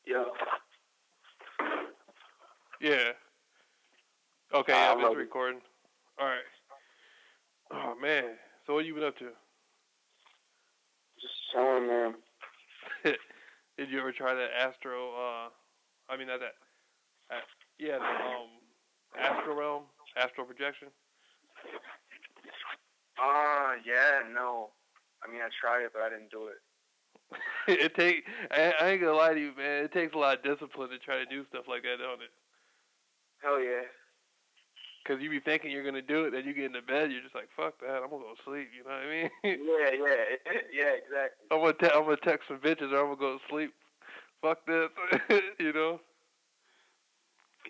Yeah. Yeah. Okay, yeah, I'm it's ready. recording. All right. Oh man. So what you been up to? Just chilling, man. Did you ever try that Astro? I mean that. Uh, yeah, the Astro realm, astral projection. Yeah, no. I mean, I tried it, but I didn't do it. it take. I ain't gonna lie to you, man. It takes a lot of discipline to try to do stuff like that, don't it? Hell yeah. Cause you be thinking you're gonna do it, then you get into bed, you're just like, fuck that, I'm gonna go to sleep. You know what I mean? Yeah, yeah, yeah, exactly. I'm gonna text some bitches or I'm gonna go to sleep. Fuck this, you know?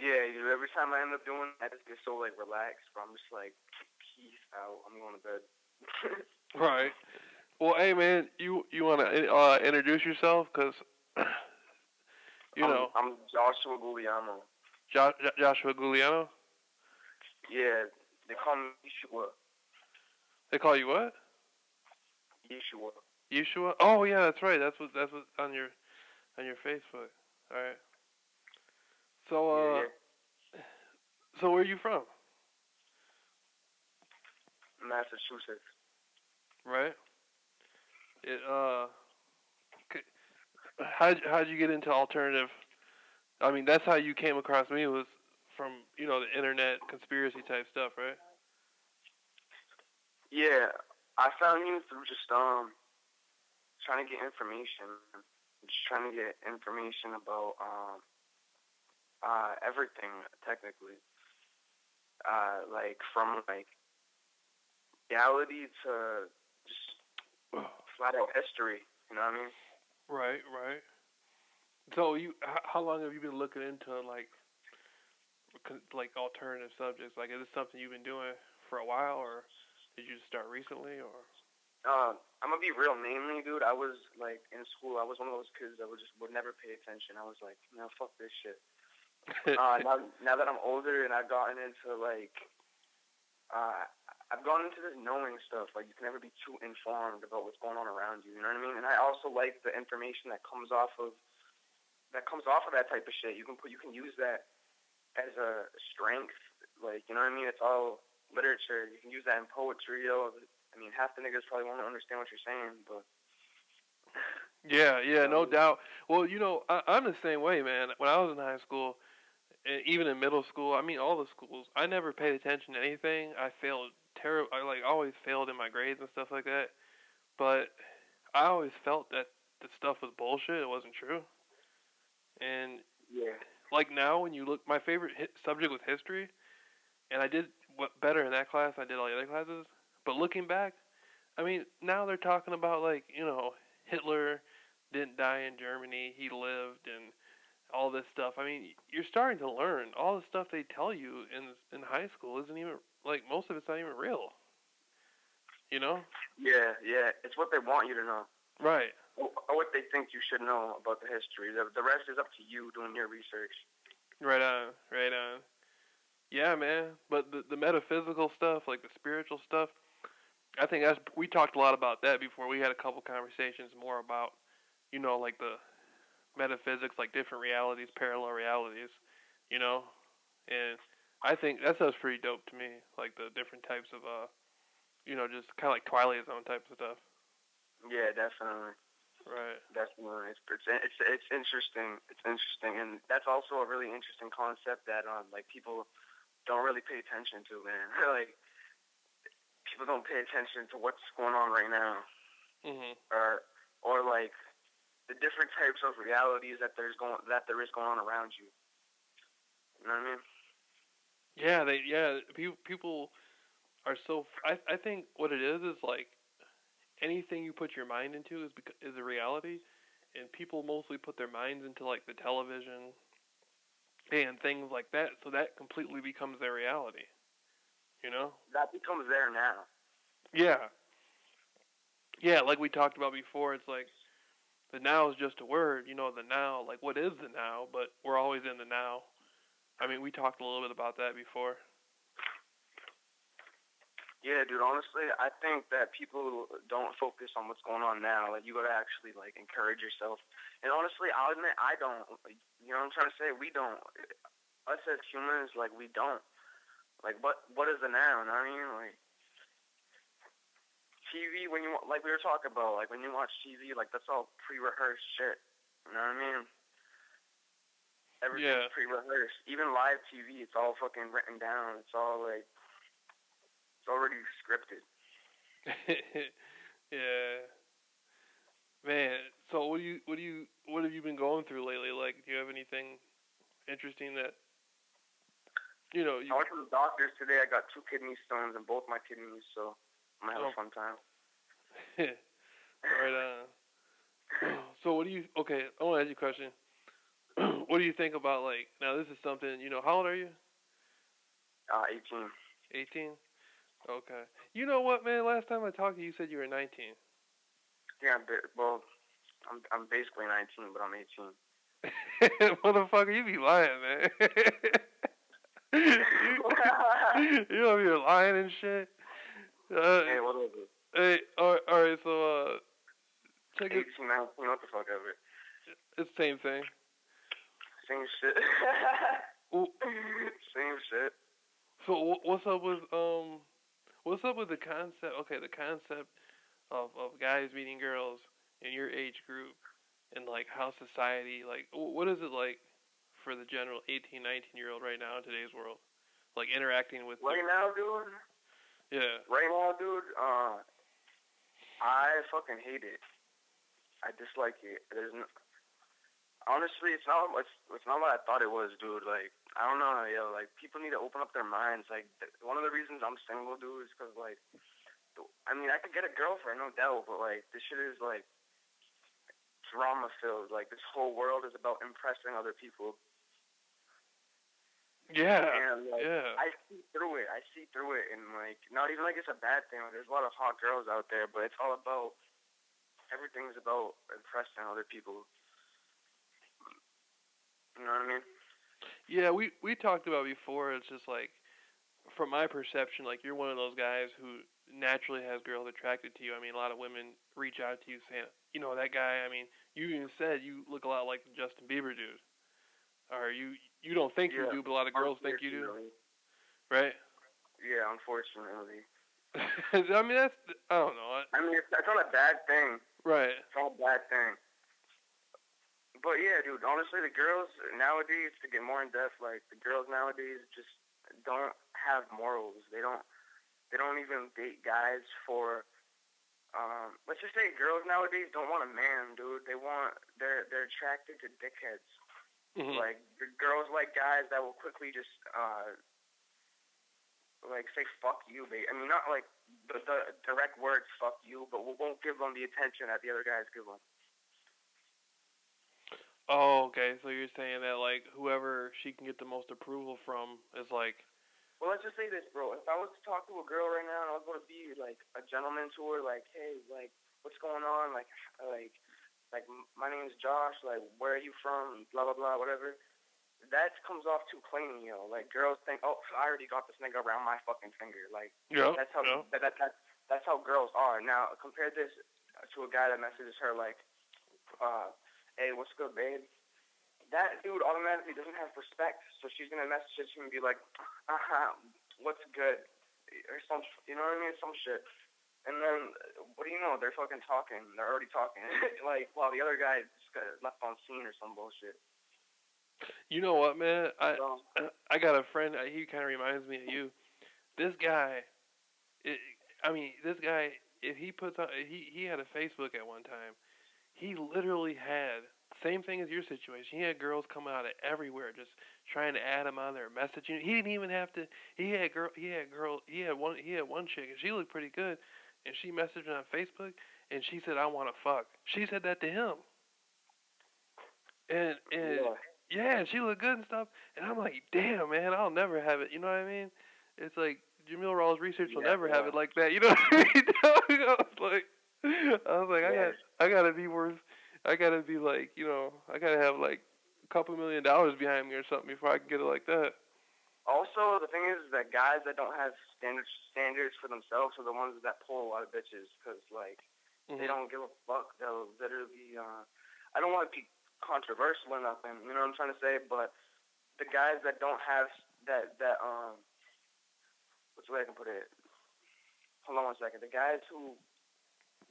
Yeah, every time I end up doing it, I just get so, like, relaxed, but I'm just like, peace out. I'm going to bed. Right. Well, hey man, you wanna introduce yourself? Cause you I'm, know I'm Joshua Guglielmo. Joshua Giuliano. Yeah, they call me Yeshua. They call you what? Yeshua. Yeshua? Oh yeah, that's right. That's what on your Facebook. All right. So Yeah, yeah. so where are you from? Massachusetts. Right. It how'd you get into alternative? I mean, that's how you came across me was from the internet conspiracy type stuff, right? Yeah, I found you through just trying to get information, just trying to get information about everything technically, like from like reality to just flat out history. You know what I mean? Right, right. So how long have you been looking into like alternative subjects? Like, is this something you've been doing for a while, or did you just start recently, or? I'm gonna be real mainly, dude. I was like in school. I was one of those kids that would never pay attention. I was like, no, fuck this shit. Now that I'm older and I've gotten into like uh, I've gone into this knowing stuff. Like you can never be too informed about what's going on around you. You know what I mean? And I also like the information that comes off of that type of shit. You can use that as a strength. Like you know what I mean? It's all literature. You can use that in poetry. I mean, half the niggas probably won't understand what you're saying, but Yeah, you yeah, know what no I mean? doubt. Well, I'm the same way, man. When I was in high school, and even in middle school, I mean, all the schools, I never paid attention to anything. I failed terrible. I like always failed in my grades and stuff like that. But I always felt that the stuff was bullshit. It wasn't true. And Yeah, like now, when you look, my favorite subject was history, and I did better in that class. I did all the other classes. But looking back, I mean, now they're talking about like Hitler didn't die in Germany. He lived, and all this stuff. I mean, you're starting to learn all the stuff they tell you in high school isn't even like most of it's not even real. You know? yeah, yeah. It's what they want you to know, Right. or what they think you should know about the history. The rest is up to you doing your research. Right on. Right on. Yeah, man. But the metaphysical stuff, like the spiritual stuff, I think we talked a lot about that before. We had a couple conversations more about, like the metaphysics, like different realities, parallel realities, you know? And I think that stuff's pretty dope to me, like the different types of just kind of like Twilight Zone type of stuff. Yeah, definitely, Right. definitely. It's interesting. It's interesting, and that's also a really interesting concept that like people don't really pay attention to, man. Like people don't pay attention to what's going on right now, Mhm. or like the different types of realities that there is going on around you. You know what I mean? People are so. I think what it is like anything you put your mind into is a reality, and people mostly put their minds into like the television and things like that, so that completely becomes their reality. You know? That becomes there now. Yeah. Yeah, like we talked about before, it's like the now is just a word. The now, like what is the now? But we're always in the now. I mean, we talked a little bit about that before. Yeah, dude. Honestly, I think that people don't focus on what's going on now. Like, you gotta actually like encourage yourself. And honestly, I'll admit I don't. Like, you know what I'm trying to say? We don't. Us as humans, like, we don't. Like, what is the noun? I mean, like TV. When you like we were talking about, like when you watch TV, like that's all pre-rehearsed shit. You know what I mean? Everything's Yeah. pre-rehearsed. Even live TV, it's all fucking written down. It's all like it's already scripted. Yeah. Man, so what have you been going through lately? Like, do you have anything interesting that you? I went to the doctors today. I got 2 kidney stones in both my kidneys, so I'm gonna have Oh, a fun time. right on. So what do you? Okay, I want to ask you a question. What do you think about like now? This is something you know. How old are you? 18. 18. Okay. You know what, man? Last time I talked to you, you said you were 19. Yeah, well, I'm basically 19, but I'm 18. Motherfucker, you be lying, man. You know you're lying and shit. Uh, Hey, what is it? hey, all right. So check it. 18, 19, what the fuck ever. It's the same thing. Same shit. Same shit. So what's up with the concept? Okay, the concept of guys meeting girls in your age group and like how society like what is it like for the general 18, 19-year old right now in today's world? Like interacting with Right now, dude. yeah. Right now, dude. I fucking hate it. I dislike it. Honestly, it's not what I thought it was, dude. Like, I don't know, yo. Like, people need to open up their minds. Like, one of the reasons I'm single, dude, is because like, I mean, I could get a girlfriend, no doubt, but like, this shit is like drama filled. Like, this whole world is about impressing other people, Yeah. and like, Yeah. I see through it. I see through it, and like, not even like it's a bad thing. Like, there's a lot of hot girls out there, but it's all about everything's about impressing other people. You know what I mean? Yeah, we talked about before. It's just like from my perception, like you're one of those guys who naturally has girls attracted to you. I mean, a lot of women reach out to you saying, you know, that guy. I mean, you even said you look a lot like the Justin Bieber dude, or you don't think you Yeah. do, but a lot of girls think you do, Unfortunately. right? Yeah, unfortunately. I mean, that's I don't know, I mean, it's not a bad thing. right? It's not a bad thing. But yeah, dude, honestly, the girls nowadays, to get more in depth, like the girls nowadays just don't have morals. They don't even date guys for. Let's just say girls nowadays don't want a man, dude. They're attracted to dickheads. Hmm. Like the girls like guys that will quickly just like say fuck you, babe. I mean, not like the direct words fuck you, but we won't give them the attention that the other guys give them. Oh, okay. So you're saying that like whoever she can get the most approval from is like, Well, let's just say this, bro. If I was to talk to a girl right now and I was going to be like a gentleman to her, like, hey, like, what's going on? Like, my name's Josh. Like, where are you from? Blah blah blah, whatever. That comes off too clean, yo. Like, girls think, oh, I already got this nigga around my fucking finger. Like, yeah, that's how yeah. that's how girls are. Now, compare this to a guy that messages her like, hey, what's good, babe? That dude automatically doesn't have respect, so she's gonna message him and be like, what's good, or some, you know what I mean, some shit. And then, what do you know? They're fucking talking. They're already talking. Like, while the other guy just got left on scene or some bullshit. You know what, man? So, I got a friend. He kind of reminds me of you. This guy, it, I mean, this guy. If he puts on, he had a Facebook at one time. He literally had same thing as your situation. He had girls coming out of everywhere, just trying to add him on there, messaging. He didn't even have to. He had one. He had one chick, and she looked pretty good, and she messaged him on Facebook, and she said, "I want to fuck." She said that to him, and yeah. yeah, she looked good and stuff. And I'm like, damn, man, I'll never have it. You know what I mean? It's like Jameel Rawls research will Yeah, never have yeah. it like that. You know what I mean? I was like, Yeah. I gotta be worth. I gotta be like, I gotta have like a couple $1 million behind me or something before I can get it like that. Also, the thing is that guys that don't have standards for themselves are the ones that pull a lot of bitches because like they Mhm. don't give a fuck. They'll literally. I don't want to be controversial or nothing. You know what I'm trying to say? But the guys that don't have that what's the way I can put it? Hold on one second. The guys who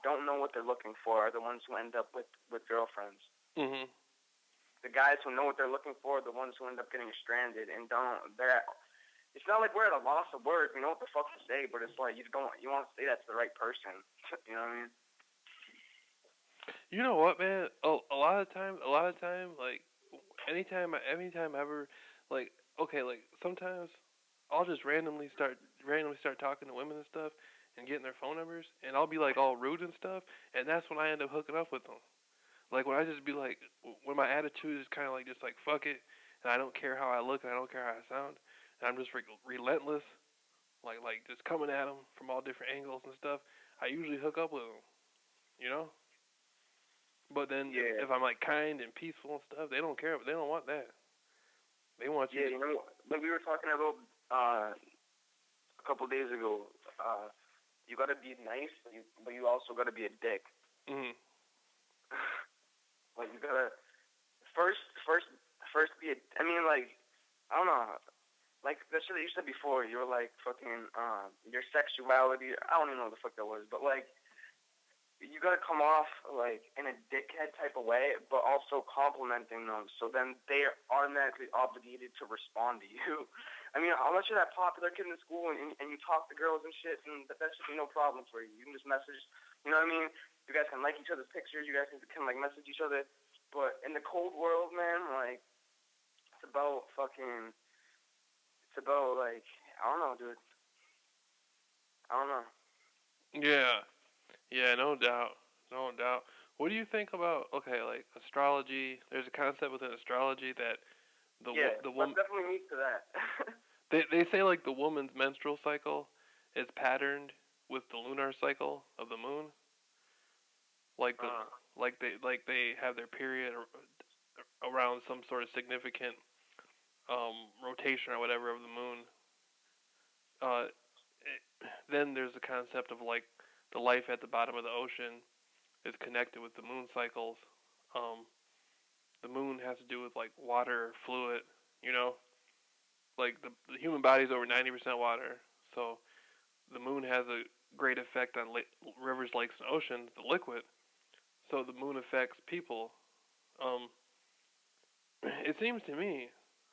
don't know what they're looking for are the ones who end up with girlfriends. Mhm. The guys who know what they're looking for are the ones who end up getting stranded and don't. They're. It's not like we're at a loss of words. We know what the fuck to say, but it's like you don't. You want to say that to the right person. You know what I mean? You know what, man? A lot of time, like anytime ever, like okay, like sometimes I'll just randomly start talking to women and stuff, and getting their phone numbers, and I'll be like all rude and stuff, and that's when I end up hooking up with them. Like when I just be like, when my attitude is kind of like just like fuck it, and I don't care how I look and I don't care how I sound, and I'm just relentless, like just coming at them from all different angles and stuff. I usually hook up with them, you know. But then Yeah. if I'm like kind and peaceful and stuff, they don't care. They don't want that. They want you Yeah. to. You know, like we were talking about a couple days ago. You gotta be nice, but you also gotta be a dick. Mm, Like you gotta first, first, first be a. I mean, like I don't know. Like the shit that you said before, you were like fucking your sexuality. I don't even know what the fuck that was, but like you gotta come off like in a dickhead type of way, but also complimenting them. So then they are automatically obligated to respond to you. I mean, unless you're that popular kid in school and you talk to girls and shit, and that should be no problem for you. You can just message. You know what I mean? You guys can like each other's pictures. You guys can like message each other. But in the cold world, man, like it's about fucking. It's about like I don't know, dude. I don't know. yeah, yeah, no doubt, no doubt. What do you think about okay, like astrology? There's a concept within astrology that Yeah, the let's woman definitely meet to that. they say like the woman's menstrual cycle is patterned with the lunar cycle of the moon. Like the uh, like they have their period around some sort of significant rotation or whatever of the moon. Then there's the concept of like the life at the bottom of the ocean is connected with the moon cycles. Um, the moon has to do with like water fluid, you know, like the human body is over 90% water, so the moon has a great effect on rivers, lakes, and oceans, the liquid. So the moon affects people. Um, it seems to me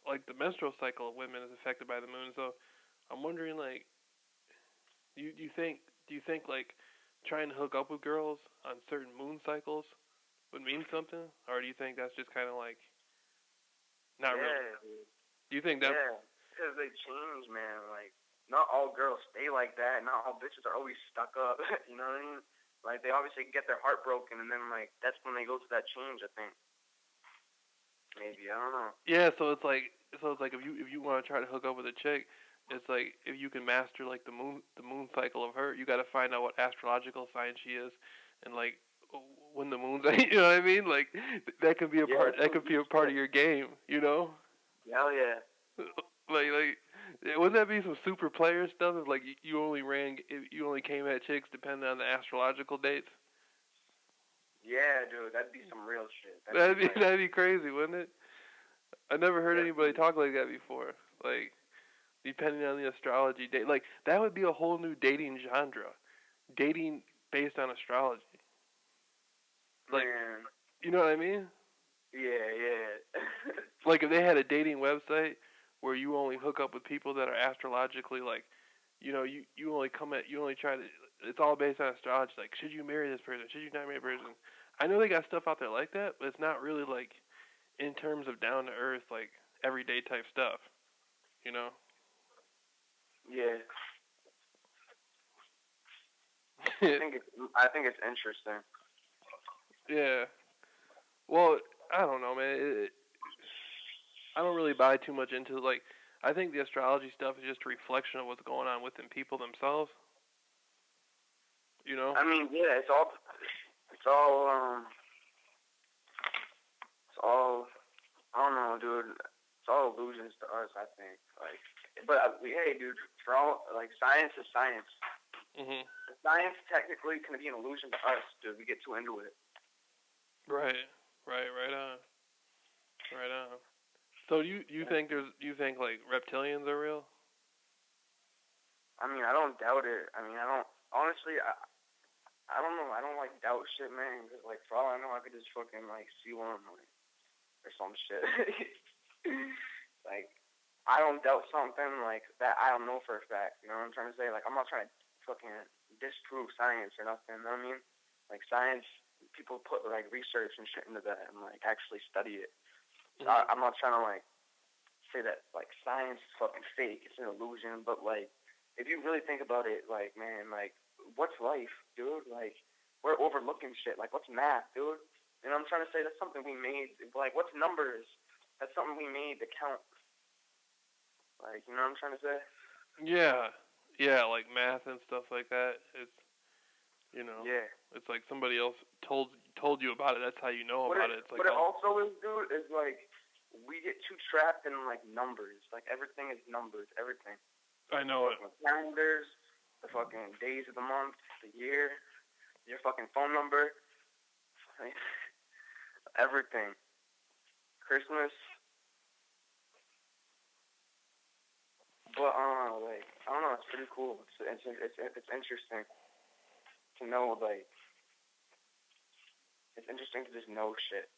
like the menstrual cycle of women is affected by the moon. So I'm wondering, like, do you think like trying to hook up with girls on certain moon cycles would mean something, or do you think that's just kind of like not really? yeah, dude. Do you think that? Yeah, because they change, man. Like, not all girls stay like that. Not all bitches are always stuck up. You know what I mean? Like, they obviously get their heart broken, and then like that's when they go to that change. I think maybe I don't know. Yeah, so it's like if you want to try to hook up with a chick, it's like if you can master like the moon cycle of her, you got to find out what astrological sign she is, and like when the moon's you know what I mean? Like that could be a Yeah, part that some could be deep a part of shit. your game, you know? Hell yeah. Like wouldn't that be some super player stuff? If like you only came at chicks depending on the astrological dates. Yeah, dude, that'd be some real shit. That'd be like, That'd be crazy, wouldn't it? I never heard yeah, anybody talk like that before. Like depending on the astrology date. Like that would be a whole new dating genre. Dating based on astrology. Like man. you know what I mean? Yeah, yeah. Like if they had a dating website where you only hook up with people that are astrologically like you only you only try to it's all based on astrology. Like should you marry this person? Should you not marry this person? I know they got stuff out there like that, but it's not really like in terms of down to earth like everyday type stuff, you know? Yeah. I think it's interesting. Yeah. Well, I don't know, man. I don't really buy too much into like. I think the astrology stuff is just a reflection of what's going on within people themselves. You know. I mean, yeah, it's all I don't know, dude. It's all illusions to us. us, I think. Like, but hey, dude, for all like science is science. Mhm. Science technically can be an illusion to us, dude. We get too into it. Right. Right on. Right on. So you think like reptilians are real? I mean, I don't doubt it. I mean, I don't honestly. I don't know. I don't like doubt shit, man. Cause like for all I know, I could just fucking like see one like or some shit. Like I don't doubt something like that. I don't know for a fact. You know what I'm trying to say? Like I'm not trying to fucking disprove science or nothing. You know what I mean? Like science, people put like research and shit into that and like actually study it. So Mhm. I'm not trying to like say that like science is fucking fake. It's an illusion. But like if you really think about it, like man, like what's life, dude? Like we're overlooking shit. Like what's math, dude? You know what I'm trying to say? That's something we made. Like what's numbers? That's something we made to count. Like, you know what I'm trying to say? Yeah. Yeah, like math and stuff like that. It's you know, Yeah. it's like somebody else told you about it. That's how you know What about it. It's like it also is, dude, is like we get too trapped in like numbers. Like everything is numbers. Everything. I The know it. fucking calendars, the fucking days of the month, the year, your fucking phone number, everything. Christmas. But like I don't know. It's pretty cool. It's interesting to know like it's interesting to just know shit.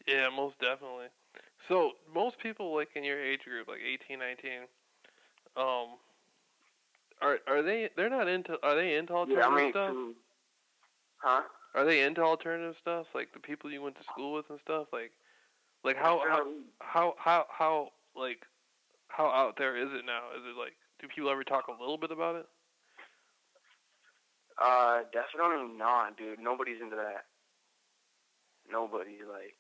Yeah, most definitely. So most people like in your age group, like 18, 19, um, are they? They're not into. Are they into Yeah, I alternative mean, stuff? too. Huh? Are they into alternative stuff? Like the people you went to school with and stuff. Like I feel like like how out there is it now? Is it like do people ever talk a little bit about it? definitely not, dude. Nobody's into that. Nobody, like,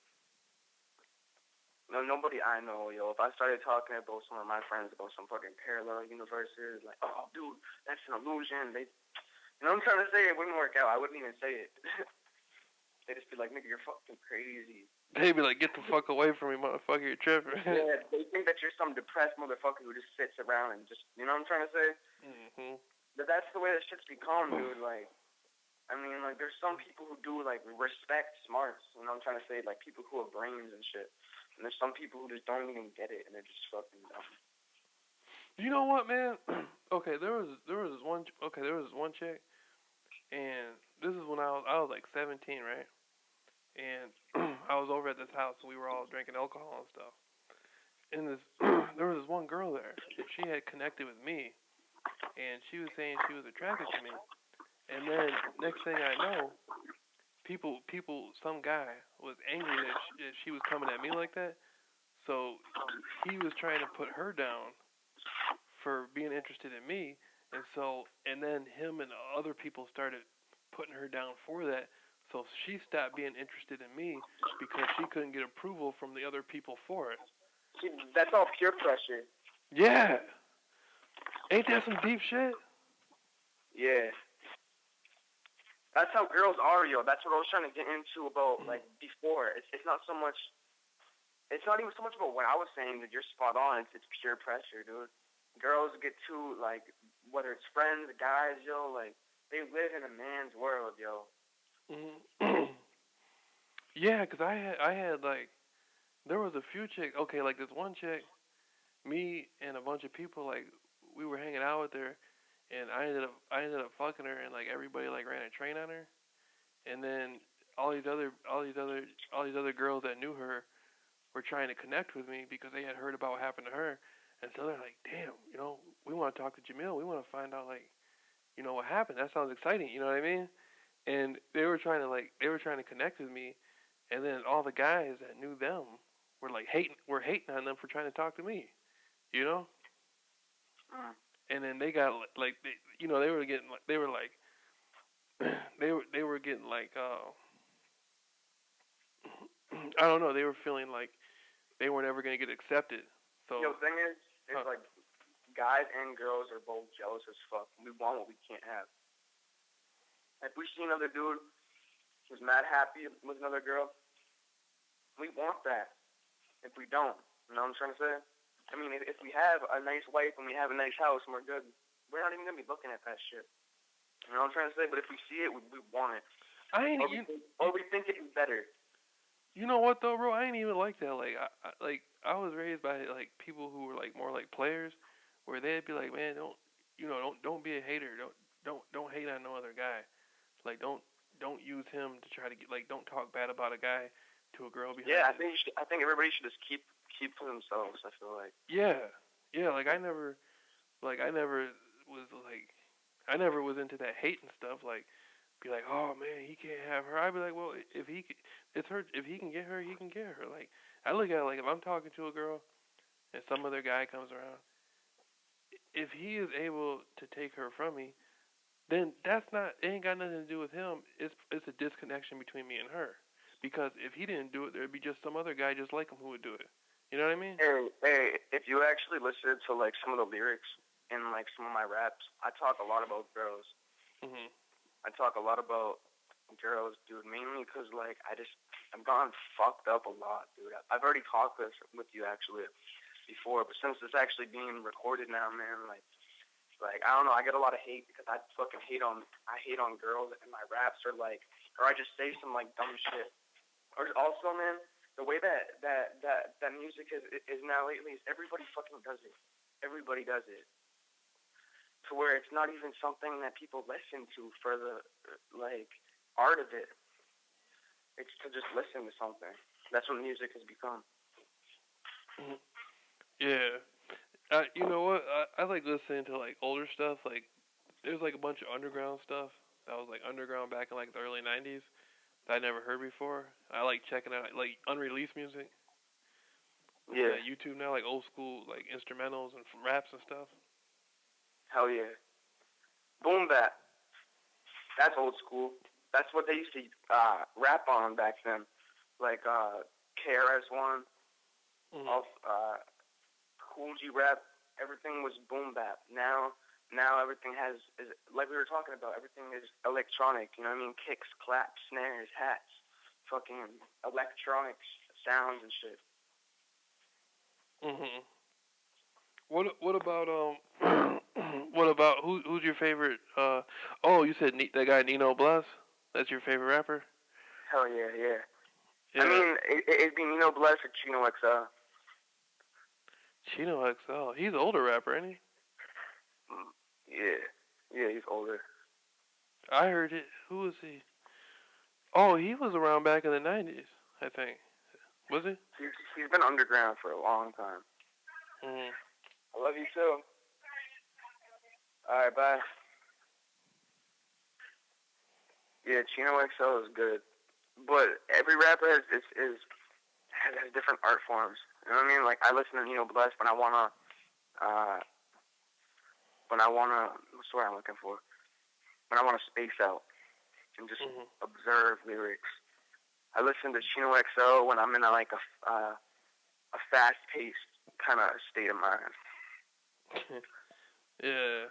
no, nobody I know, yo. If I started talking about some of my friends about some fucking parallel universes, like, oh, dude, that's an illusion. You know what I'm trying to say? It wouldn't work out. I wouldn't even say it. They'd just be like, nigga, you're fucking crazy. They'd be like, get the fuck away from me, motherfucker, you're tripping. Yeah, they think that you're some depressed motherfucker who just sits around and just, you know what I'm trying to say? Mhm. But that's the way that shit's become, dude. Like, I mean, like, there's some people who do, like, respect smarts. You know what I'm trying to say? Like, people who have brains and shit. And there's some people who just don't even get it, and they're just fucking dumb. You know what, man? Okay, there was this one chick, and this is when I was like 17, right? And I was over at this house, and we were all drinking alcohol and stuff. And this there was this one girl there, and she had connected with me, and she was saying she was attracted to me. And then next thing I know, some guy was angry that she was coming at me like that. So he was trying to put her down for being interested in me, and then him and other people started putting her down for that. So she stopped being interested in me because she couldn't get approval from the other people for it. See, that's all peer pressure. Yeah, ain't that some deep shit? Yeah. That's how girls are, yo. That's what I was trying to get into about, like, before. It's not so much, it's not even so much about what I was saying that you're spot on. It's pure pressure, dude. Girls get too, like, whether it's friends, guys, yo, like, they live in a man's world, yo. Mm-hmm. Yeah, 'cause I had like there was a few chicks. Okay, like this one chick, me and a bunch of people like we were hanging out with her, and I ended up fucking her, and like everybody like ran a train on her, and then all these other girls that knew her were trying to connect with me because they had heard about what happened to her, and so they're like, damn, you know, we want to talk to Jameel. We want to find out like you know what happened. That sounds exciting. You know what I mean? And they were trying to connect with me, and then all the guys that knew them were hating on them for trying to talk to me, you know. Mm. And then they got like you know they were like they were getting like I don't know, they were feeling like they weren't ever gonna get accepted. So Yo, the thing is, it's huh, like, guys and girls are both jealous as fuck. We want what we can't have. If we see another dude who's mad happy with another girl, we want that. if we don't. You know what I'm trying to say? I mean, if we have a nice wife and we have a nice house and we're good, we're not even gonna be looking at that shit. You know what I'm trying to say? But if we see it, we want it, I ain't or we think it'd be better. you know what though, bro? I ain't even like that. I was raised by like people who were like more like players, where they'd be like, man, don't be a hater. Don't hate on no other guy. Like don't use him to try to get like don't talk bad about a guy to a girl behind. Yeah, I think everybody should just keep to themselves. I feel like. Yeah, yeah. I never was like I never was into that hate and stuff. Like be like, oh man, he can't have her. I'd be like, well, if he it's her. If he can get her, he can get her. Like I look at it like if I'm talking to a girl and some other guy comes around, if he is able to take her from me, then that's not. It ain't got nothing to do with him. It's a disconnection between me and her. Because if he didn't do it, there'd be just some other guy just like him who would do it. You know what I mean? Hey, if you actually listen to like some of the lyrics in like some of my raps, I talk a lot about girls. Mhm. I talk a lot about girls, dude. Mainly because like I've gone fucked up a lot, dude. I've already talked this with you actually before, but since it's actually being recorded now, man, like I don't know, I get a lot of hate because I hate on girls and my raps are like, or I just say some like dumb shit. Or also, man, the way that music is now lately is everybody fucking does it. Everybody does it. To where it's not even something that people listen to for the like art of it. It's to just listen to something. That's what music has become. Mhm. Yeah. You know what? I like listening to like older stuff. Like there's like a bunch of underground stuff that was like underground back in like the early '90s that I never heard before. I like checking out like unreleased music. Looking Yeah, at YouTube now, like old school like instrumentals and raps and stuff. hell yeah. Boom bap. That's old school. That's what they used to rap on back then. Like KRS-One, Mhm. all Cool G rap. Everything was boom bap. Now everything is like we were talking about. Everything is electronic. You know what I mean? Kicks, claps, snares, hats, fucking electronic sounds and shit. Mhm. What about what about who's your favorite? Oh, you said that guy Nino Blas. That's your favorite rapper? Hell yeah, yeah. I Yeah, mean, it'd be Nino Bless or Chino XL. Chino XL. He's an older rapper, ain't he? Mm, yeah, yeah, he's older. I heard it. Who was he? Oh, he was around back in the '90s, I think. Was he? He's been underground for a long time. Mhm. I love you too. All right, bye. Yeah, Chino XL is good, but every rapper has different art forms. You know what I mean? Like I listen to Nino Bless uh what's the word I'm looking for? When I wanna space out and just Mhm. observe lyrics. I listen to Chino XO when I'm in a fast paced kind of state of mind. Yeah.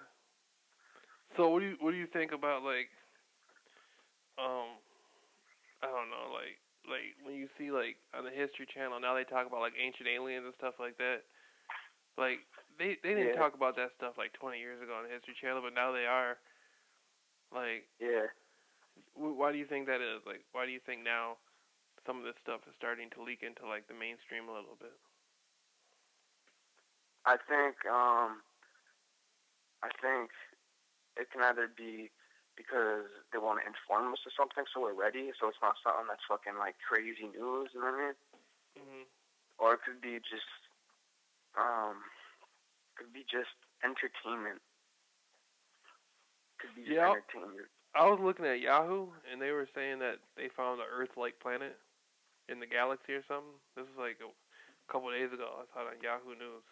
So what do you think about like um I don't know like when you see like on the History Channel now they talk about like ancient aliens and stuff like that. Like they didn't Yeah, talk about that stuff like 20 years ago on the History Channel, but now they are. Like, yeah. why do you think that is? Like, why do you think now some of this stuff is starting to leak into like the mainstream a little bit? I think it can either be because they want to inform us of something, so we're ready, so it's not something that's fucking like crazy news. You know what I mean? Mhm. Or it um, could be just entertainment. Could be just Yeah, entertainment. I was looking at Yahoo and they were saying that they found an Earth-like planet in the galaxy or something. This was like a couple of days ago. I saw it on Yahoo News.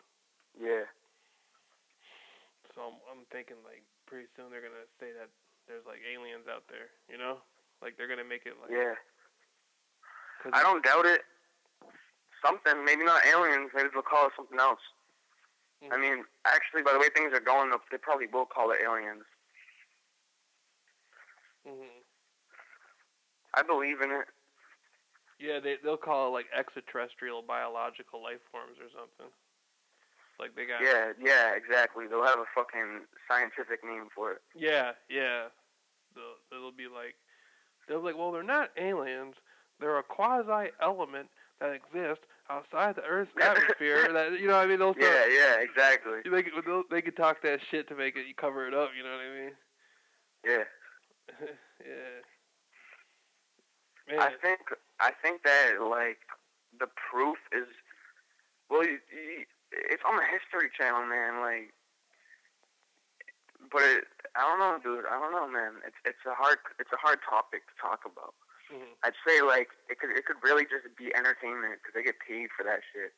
Yeah, So I'm thinking like pretty soon they're gonna say that there's like aliens out there. You know, like they're gonna make it like yeah. because I don't doubt it. Something, maybe not aliens. Maybe they'll call it something else. I mhm. mean, actually, by the way things are going, they probably will call it aliens. Mhm. I believe in it. Yeah, they'll call it like extraterrestrial biological life forms or something. Like they got. Yeah, exactly. They'll have a fucking scientific name for it. Yeah, yeah. They'll be like, well, they're not aliens. They're a quasi element that exists outside the Earth's atmosphere. That you know, what I mean, they'll start. Yeah, exactly. They could talk that shit to make it cover it up. You know what I mean? Yeah. Yeah. Man. I think that like the proof is well, it's on the History Channel, man. Like, but I don't know, dude. I don't know, man. It's a hard topic to talk about. Mm-hmm. I'd say like it could really just be entertainment because they get paid for that shit.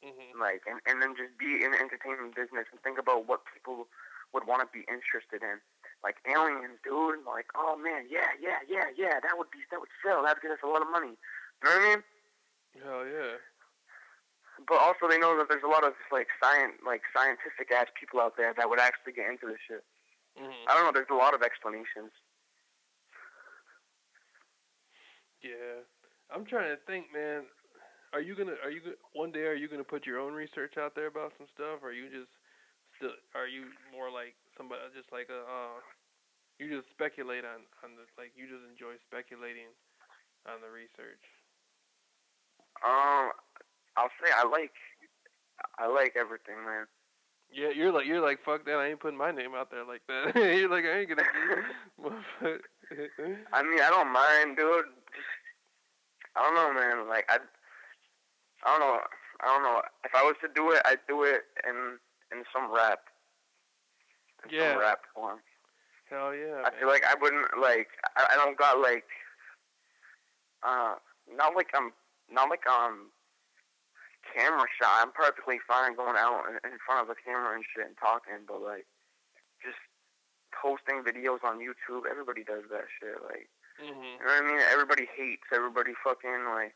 Mm-hmm. Like and then just be in the entertainment business and think about what people would want to be interested in. Like aliens, dude. Like, oh man, yeah. That would sell. That'd get us a lot of money. You know what I mean? Hell yeah. But also they know that there's a lot of like scientific ass people out there that would actually get into this shit. Mm-hmm. I don't know. There's a lot of explanations. Yeah. I'm trying to think, man. Are you one day are you gonna put your own research out there about some stuff, or are you more like somebody just like you just speculate on the like you just enjoy speculating on the research? I'll say I like everything, man. Yeah, you're like fuck that. I ain't putting my name out there like that. You're like I ain't gonna. I mean, I don't mind, dude. I don't know, man. Like I don't know. I don't know. If I was to do it, I'd do it in some rap. Some rap form. Hell yeah. I feel like I wouldn't like. I don't got like. Not like camera shy. I'm perfectly fine going out in front of a camera and shit and talking, but like just posting videos on YouTube. Everybody does that shit. Like, mm-hmm. You know what I mean? Everybody hates. Everybody fucking like.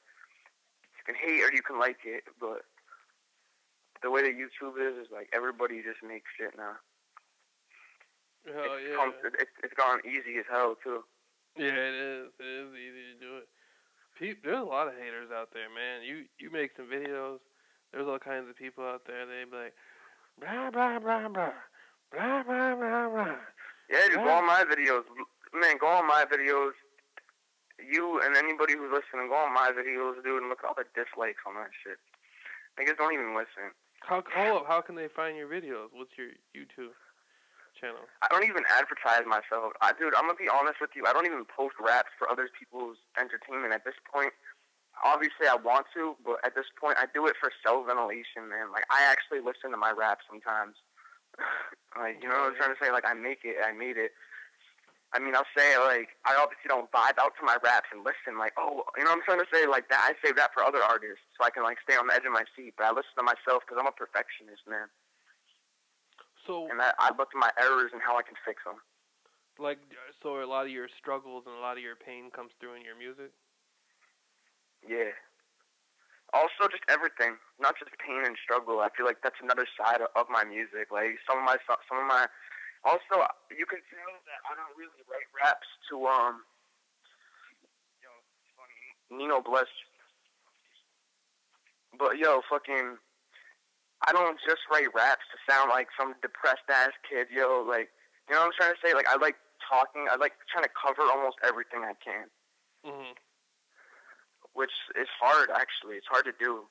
You can hate or you can like it, but the way that YouTube is like everybody just makes shit now. Hell yeah. It's gone easy as hell too. Yeah, it is. It is easy to do it. There's a lot of haters out there, man. You make some videos. There's all kinds of people out there. They be like, blah blah blah blah, blah blah blah blah. Yeah, just go on my videos, man. Go on my videos. You and anybody who's listening, go on my videos, dude, and look at all the dislikes on that shit. Niggas don't even listen. How can they find your videos? What's your YouTube channel? I don't even advertise myself. Dude, I'm gonna be honest with you. I don't even post raps for other people's entertainment at this point. Obviously, I want to, but at this point, I do it for self-ventilation, man. Like, I actually listen to my raps sometimes. Like, you know what I'm trying to say? Like, I made it. I mean, I'll say, like, I obviously don't vibe out to my raps and listen, like, oh, you know what I'm trying to say? Like, that I save that for other artists so I can, like, stay on the edge of my seat. But I listen to myself because I'm a perfectionist, man. And I look at my errors and how I can fix them. Like, so a lot of your struggles and a lot of your pain comes through in your music? Yeah. Also, just everything, not just pain and struggle. I feel like that's another side of my music. Like some of my. Also, you can tell that I don't really write raps to it's funny. Nino Bless. But fucking, I don't just write raps to sound like some depressed ass kid. Like, you know what I'm trying to say? Like, I like talking. I like trying to cover almost everything I can. Mhm. Which is hard, actually. It's hard to do.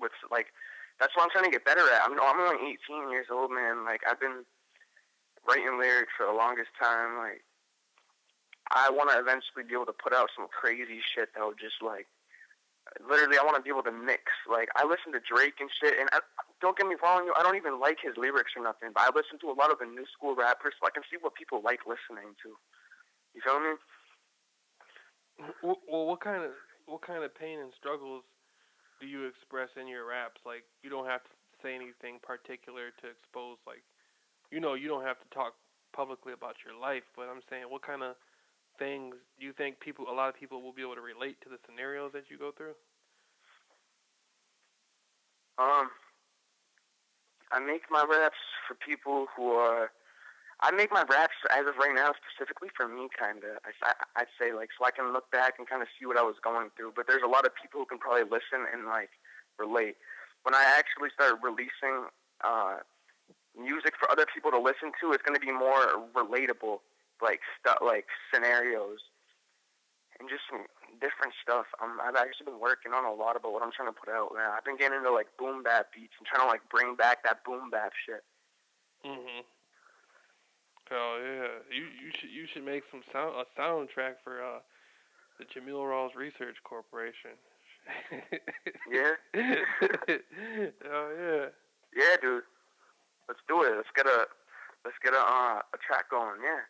With like, that's what I'm trying to get better at. I'm only 18 years old, man. Like, I've been writing lyrics for the longest time. Like, I want to eventually be able to put out some crazy shit that will just like, literally, I want to be able to mix. Like, I listen to Drake and shit, and don't get me wrong, I don't even like his lyrics or nothing, but I listen to a lot of the new school rappers, so I can see what people like listening to. You feel me? Well, what kind of pain and struggles do you express in your raps? Like, you don't have to say anything particular to expose, like, you don't have to talk publicly about your life, but I'm saying, what kind of things do you think a lot of people will be able to relate to the scenarios that you go through? I make my raps for people who are. I make my raps as of right now specifically for me, kinda. I'd say like so I can look back and kind of see what I was going through. But there's a lot of people who can probably listen and like relate. When I actually start releasing music for other people to listen to, it's gonna be more relatable, like stuff, like scenarios and just some different stuff. I've actually been working on a lot about what I'm trying to put out. Man, I've been getting into like boom bap beats and trying to like bring back that boom bap shit. Mhm. Oh yeah, you should make a soundtrack for the Jameel Rawls Research Corporation. Yeah. Oh yeah. Yeah, dude. Let's do it. Let's get a track going. Yeah.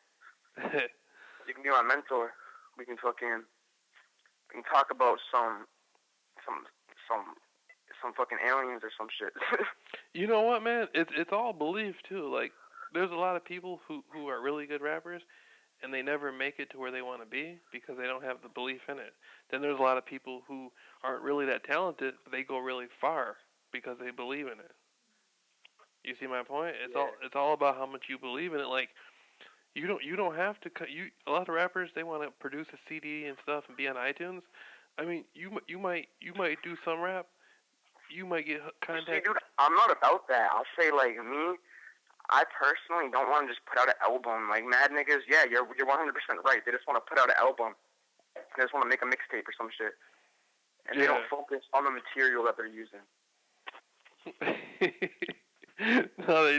You can be my mentor. We can talk about some some some fucking aliens or some shit. You know what, man? It's all belief too. Like, there's a lot of people who are really good rappers, and they never make it to where they want to be because they don't have the belief in it. Then there's a lot of people who aren't really that talented, but they go really far because they believe in it. You see my point? Yeah. It's all about how much you believe in it. Like, you don't have to a lot of rappers, they want to produce a CD and stuff and be on iTunes. I mean, you might do some rap. You might get See, contact. dude, I'm not about that. I'll say like me. I personally don't want to just put out an album. Like mad niggas, yeah, you're 100% right. They just want to put out an album. They just want to make a mixtape or some shit, and they don't Yeah. focus on the material that they're using. No,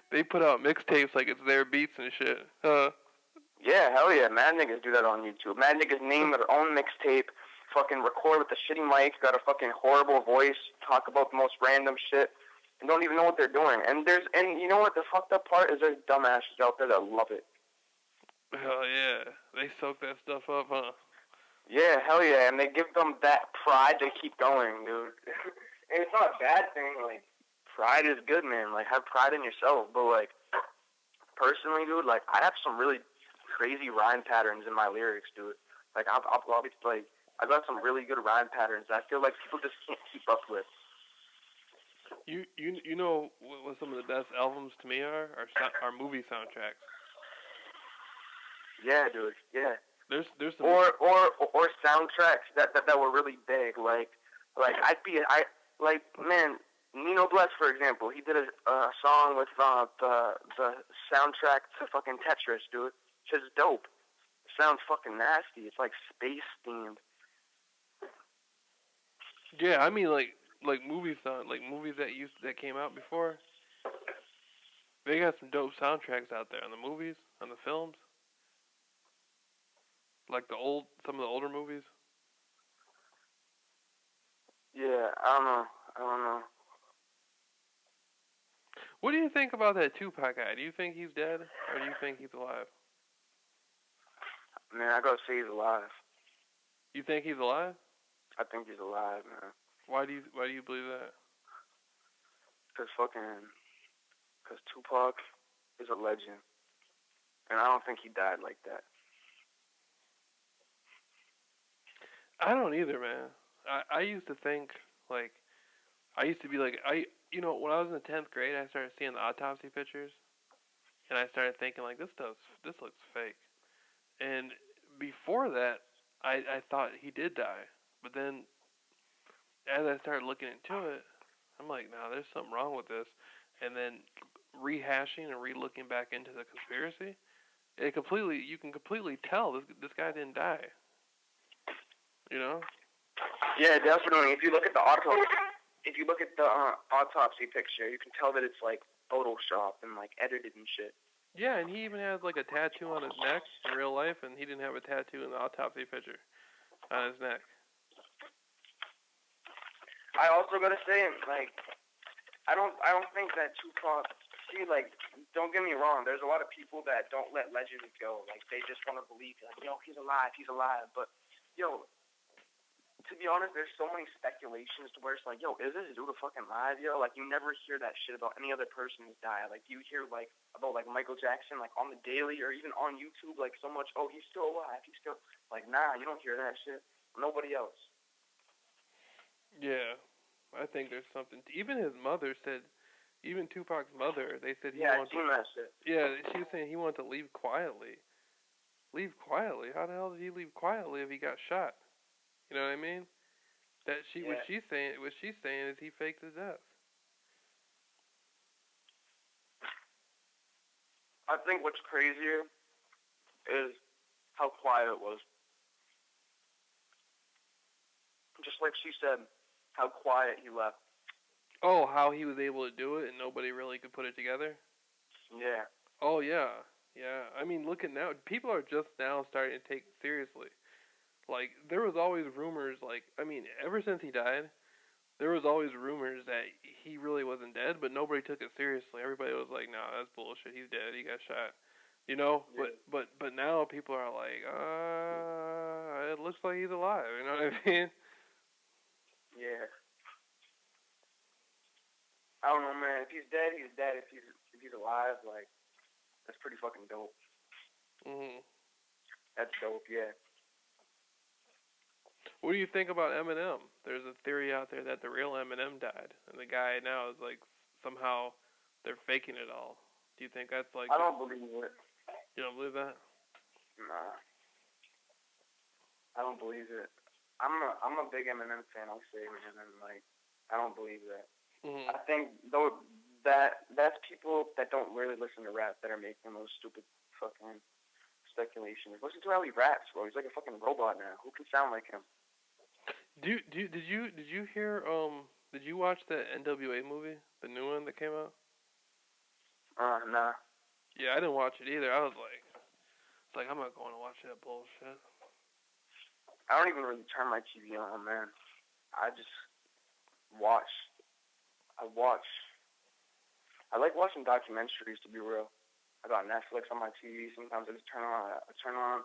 they put out mixtapes like it's their beats and shit. Yeah, hell yeah, mad niggas do that on YouTube. Mad niggas name their own mixtape, fucking record with a shitty mic, got a fucking horrible voice, talk about the most random shit, and don't even know what they're doing. And you know what the fucked up part is? There's dumbasses out there that love it. Hell yeah, they soak that stuff up, huh? Yeah, hell yeah, and they give them that pride to keep going, dude. And it's not a bad thing. Like pride is good, man. Like have pride in yourself. But like personally, dude, like I have some really crazy rhyme patterns in my lyrics, dude. Like I'll be like I got some really good rhyme patterns that I feel like people just can't keep up with. You know what some of the best albums to me are movie soundtracks. Yeah, dude. Yeah. There's some. Or soundtracks that were really big. Like I like man. Nino Bless, for example, he did a song with the soundtrack to fucking Tetris, dude. It's just dope. It sounds fucking nasty. It's like space themed. Yeah, I mean like movies that came out before. They got some dope soundtracks out there on the movies, on the films. Like some of the older movies. Yeah, I don't know. I don't know. What do you think about that Tupac guy? Do you think he's dead, or do you think he's alive? Man, I gotta say he's alive. You think he's alive? I think he's alive, man. Why do you believe that? Cause Tupac is a legend, and I don't think he died like that. I don't either, man. I used to think like I used to be like when I was in the 10th grade, I started seeing the autopsy pictures, and I started thinking like this looks fake. And before that, I thought he did die, but then as I started looking into it, I'm like, nah, there's something wrong with this. And then rehashing and re-looking back into the conspiracy, you can completely tell this guy didn't die. You know? Yeah, definitely. If you look at the autopsy picture, you can tell that it's like photoshopped and like edited and shit. Yeah, and he even has like a tattoo on his neck in real life, and he didn't have a tattoo in the autopsy picture on his neck. I also gotta say, like, I don't think that Tupac. See, like, don't get me wrong. There's a lot of people that don't let legends go. Like, they just want to believe, like, yo, he's alive, he's alive. But, yo, to be honest, there's so many speculations to where it's like, yo, is this dude fucking alive, yo? Like, you never hear that shit about any other person who's died. Like, you hear, like, about, like, Michael Jackson, like, on the daily or even on YouTube, like, so much, oh, he's still alive, he's still, like, nah, you don't hear that shit. Nobody else. Yeah, I think there's something. Even his mother said Even Tupac's mother, they said he Yeah, I wanted to. seen that shit. Yeah, she was saying he wanted to leave quietly. Leave quietly? How the hell did he leave quietly if he got shot? You know what I mean? That she Yeah. what she's saying is he faked his death. I think what's crazier is how quiet it was. Just like she said, how quiet he left. Oh, how he was able to do it and nobody really could put it together? Yeah. Oh yeah. Yeah. I mean, look at now. People are just now starting to take it seriously. Like there was always rumors like I mean, ever since he died, there was always rumors that he really wasn't dead, but nobody took it seriously. Everybody was like, "Nah, that's bullshit. He's dead. He got shot." You know, Yeah. but now people are like, it looks like he's alive. You know what I mean? Yeah. I don't know, man. If he's dead, he's dead. If he's alive, like that's pretty fucking dope. Mhm. That's dope. Yeah. What do you think about Eminem? There's a theory out there that the real Eminem died, and the guy now is like somehow they're faking it all. Do you think that's like I don't believe it. you don't believe that? Nah, I don't believe it. I'm a big Eminem fan. I'll say, man, and like I don't believe that. Mhm. I think though that's people that don't really listen to rap that are making those stupid fucking speculations. Listen to how he raps, bro. He's like a fucking robot now. Who can sound like him? Did you hear did you watch the NWA movie, the new one that came out? Nah. Yeah, I didn't watch it either. I was like, it's like I'm not going to watch that bullshit. I don't even really turn my TV on, man. I just watch. I watch. I like watching documentaries, to be real. I got Netflix on my TV. Sometimes I just turn on. I turn on.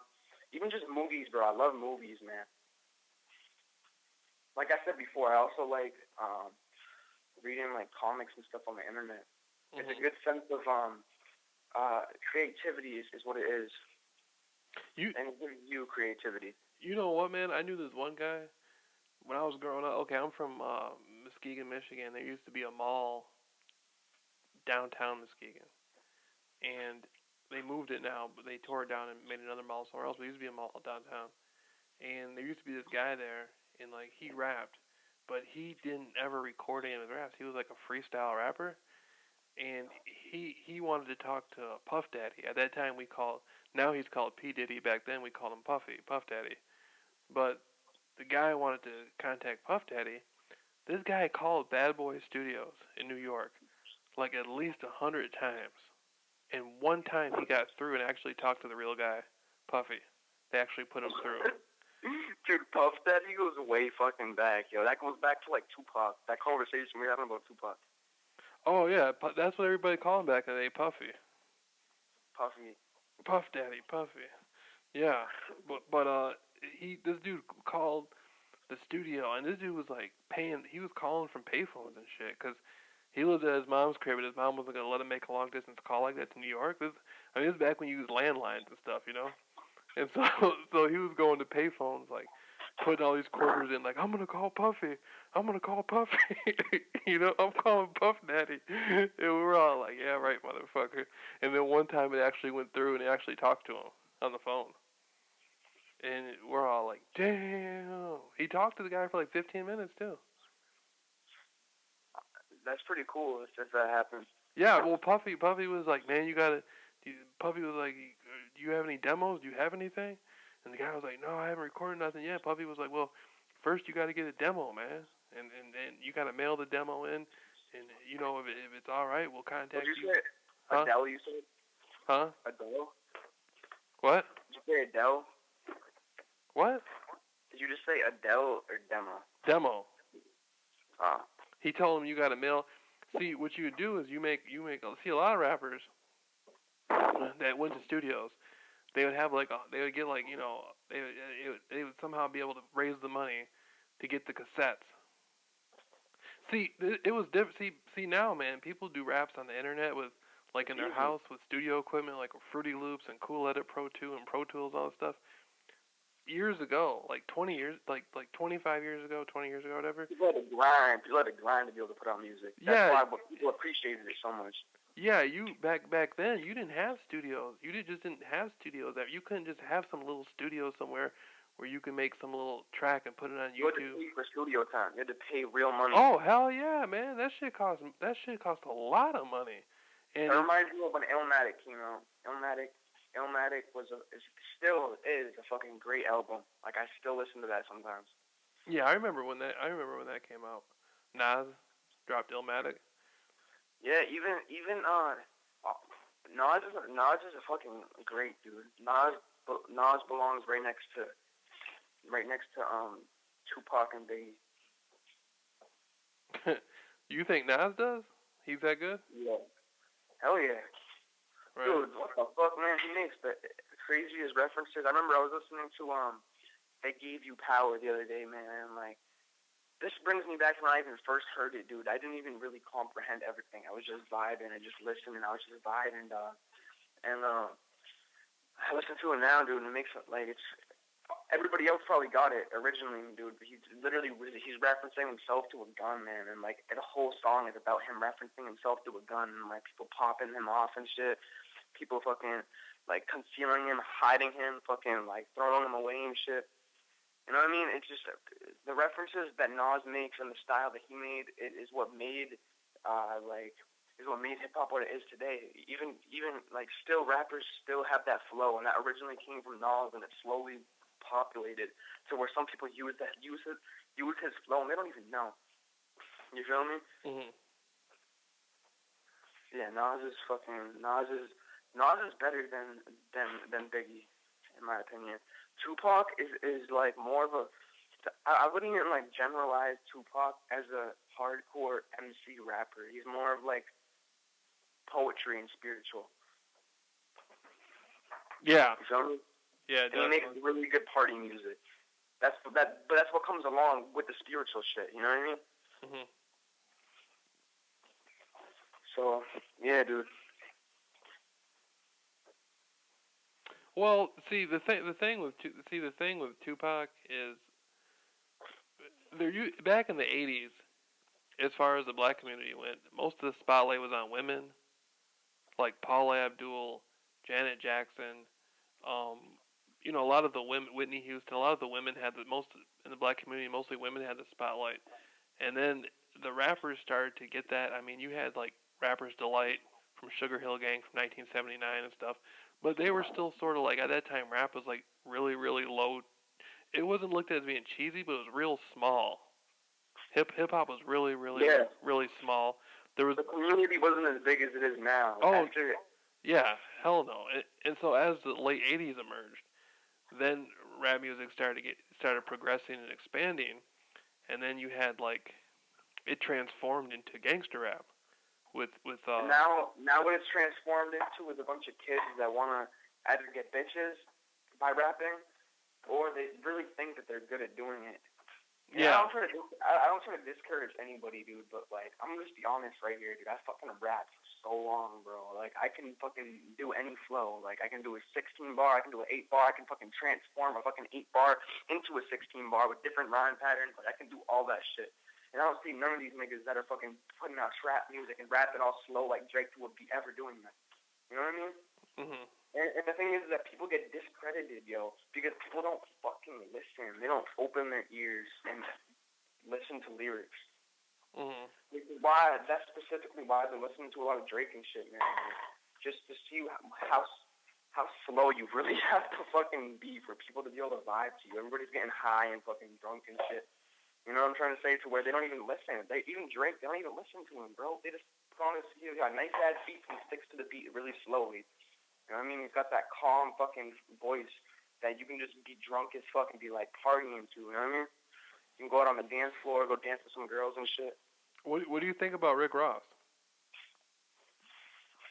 Even just movies, bro. I love movies, man. Like I said before, I also like reading like comics and stuff on the internet. It's a Mhm. good sense of creativity is what it is, You and it gives you creativity. you know what, man? I knew this one guy when I was growing up. Okay, I'm from Muskegon, Michigan. There used to be a mall downtown Muskegon, and they moved it now, but they tore it down and made another mall somewhere else. But there used to be a mall downtown, and there used to be this guy there, and like he rapped, but he didn't ever record any of his raps. He was like a freestyle rapper, and he wanted to talk to Puff Daddy. At that time, we called now he's called P Diddy. Back then, we called him Puff Daddy. But the guy wanted to contact Puff Daddy. This guy called Bad Boy Studios in New York like at least 100 times, and one time he got through and actually talked to the real guy, Puffy. They actually put him through. Dude, Puff Daddy goes way fucking back, yo. That goes back to like Tupac. That conversation we were having about Tupac. Oh yeah, that's what everybody called him back in the day, Puffy. Puffy. Puff Daddy, Puffy. Yeah, but he this dude called the studio, and this dude was like paying. He was calling from payphones and shit, cause he lived at his mom's crib, and his mom wasn't gonna let him make a long distance call like that to New York. This is back when you used landlines and stuff, you know. And so so he was going to payphones, like putting all these quarters in, like I'm gonna call Puffy, I'm gonna call Puffy, you know, I'm calling Puff Daddy, and we were all like, yeah, right, motherfucker. And then one time it actually went through, and he actually talked to him on the phone. And we're all like, damn. He talked to the guy for like 15 minutes too. That's pretty cool if that happens. Yeah, well, Puffy was like, man, you gotta. Puffy was like, do you have any demos? Do you have anything? And the guy was like, no, I haven't recorded nothing yet. Puffy was like, well, first you gotta get a demo, man, and you gotta mail the demo in, and you know if it's all right, we'll What contact did you you. say? Huh? Adele, you said? Huh? Adele? What? Did you say Adele? What? Did you just say Adele or demo? Demo. Ah. He told him you gotta mail. See, what you do is you make. See, a lot of rappers that went to studios, they would have like they would get like they would somehow be able to raise the money to get the cassettes. See, it was different. See now, man, people do raps on the internet with like It's in their easy. house with studio equipment like Fruity Loops and Cool Edit Pro 2 and Pro Tools, all that stuff. years ago, like 20 years, like 25 years ago, 20 years ago, whatever. People had to grind. People had to grind to be able to put out music. That's Yeah, why people appreciated it so much. yeah. You back then, you didn't have studios. Just didn't have studios. That you couldn't just have some little studio somewhere where you can make some little track and put it on You had to YouTube. pay for studio time. You had to pay real money. Oh hell yeah, man! That shit cost a lot of money. It And reminds me of when Illmatic came out. Illmatic still is a fucking great album. Like I still listen to that sometimes. yeah, I remember when that came out. Nas dropped Illmatic. Yeah, even Nas is a fucking great dude. Nas belongs right next to Tupac and Biggie. You think Nas does? He's that good? Yeah. Hell yeah. Right. Dude, what the fuck, man? He makes the craziest references. I remember I was listening to They Gave You Power the other day, man, and like this brings me back to when I even first heard it, dude. I didn't even really comprehend everything. I was just vibing and just listening. I was just vibing, and I listen to it now, dude, and it makes it like it's everybody else probably got it originally, dude. But he's referencing himself to a gun, man, and like the whole song is about him referencing himself to a gun, and like people popping him off and shit. People fucking like concealing him, hiding him, fucking like throwing him away and shit. You know what I mean? It's just the references that Nas makes and the style that he made is what made hip hop what it is today. Even like still rappers still have that flow, and that originally came from Nas, and it slowly populated to where some people use his flow, and they don't even know. You feel me? Mhm. Yeah, Nas is better than Biggie, in my opinion. Tupac is like more of a. I wouldn't even like generalize Tupac as a hardcore MC rapper. He's more of like poetry and spiritual. Yeah. You feel me? Yeah, And he makes definitely. really good party music. But that's what comes along with the spiritual shit. You know what I mean? Mhm. So yeah, dude. Well, the thing with Tupac is back in the '80s, as far as the black community went, most of the spotlight was on women, like Paula Abdul, Janet Jackson. Um, a lot of the women, Whitney Houston, a lot of the women had the most in the black community. Mostly women had the spotlight, and then the rappers started to get that. I mean, you had like Rapper's Delight from Sugar Hill Gang from 1979 and stuff, but they were still sort of like at that time rap was like really really low. It wasn't looked at as being cheesy, but it was real small. Hip hop was really really Yeah. really small. There was The community wasn't as big as it is now. oh After yeah, hell no. And so as the late '80s emerged, then rap music started progressing and expanding, and then you had like it transformed into gangster rap with now what it's transformed into is a bunch of kids that want to either get bitches by rapping, or they really think that they're good at doing it. And yeah. I don't try to discourage anybody, dude. But like, I'm gonna just be honest right here, dude. I fucking rapped for so long, bro. Like, I can fucking do any flow. Like, I can do a 16 bar. I can do an 8 bar. I can fucking transform a fucking 8 bar into a 16 bar with different rhyme patterns. Like, I can do all that shit. And I don't see none of these niggas that are fucking putting out trap music and rapping all slow like Drake would be ever doing that. You know what I mean? Mhm. And the thing is that people get discredited, yo, because people don't fucking listen. They don't open their ears and listen to lyrics. Mhm. Which is why, that's specifically why I've been listening to a lot of Drake and shit, man. Just to see how slow you really have to fucking be for people to be able to vibe to you. Everybody's getting high and fucking drunk and shit. You know what I'm trying to say? To where they don't even listen. Even Drake, they don't even listen to him, bro. They just put on he's got nice ass beats and he sticks to the beat really slowly. You know what I mean? He's got that calm fucking voice that you can just be drunk as fuck and be like partying to. You know what I mean? You can go out on the dance floor, go dance with some girls and shit. What do you think about Rick Ross?